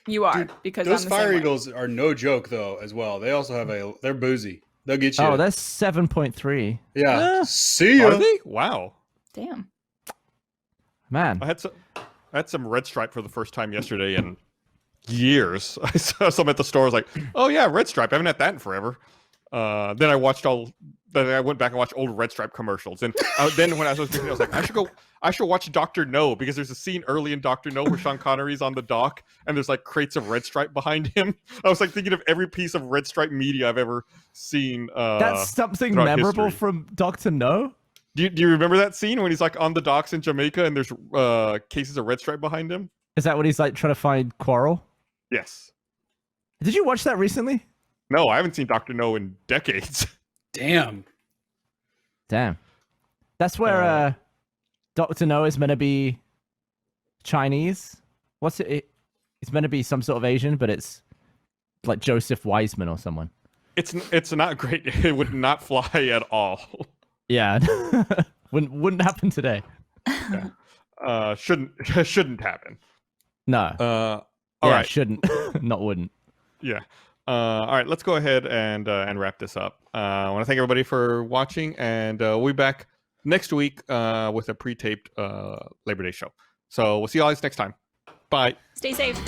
you are, because Those I'm the Fire same way. Eagles are no joke though as well. They also have they're boozy. They'll get you. Oh, that's 7.3. yeah. See ya. Are they? Wow. Damn. Man. I had some Red Stripe for the first time yesterday in years. I saw some at the store. I was like, oh yeah, Red Stripe. I haven't had that in forever. Then I went back and watched old Red Stripe commercials. And then when I was thinking, I was like, I should watch Dr. No, because there's a scene early in Dr. No where Sean Connery's on the dock and there's like crates of Red Stripe behind him. I was like thinking of every piece of Red Stripe media I've ever seen. That's something throughout memorable history. from Dr. No? Do you remember that scene when he's like on the docks in Jamaica and there's cases of Red Stripe behind him? Is that when he's like trying to find Quarrel? Yes. Did you watch that recently? No, I haven't seen Dr. No in decades. Damn. Damn. That's where Dr. No is meant to be Chinese. What's it? It's meant to be some sort of Asian, but it's like Joseph Wiseman or someone. It's not great. It would not fly at all. Yeah. wouldn't happen today. Shouldn't happen. No. All right. Shouldn't. Not wouldn't. Yeah. All right. Let's go ahead and wrap this up. I want to thank everybody for watching, and we'll be back next week with a pre-taped Labor Day show. So we'll see you guys next time. Bye. Stay safe.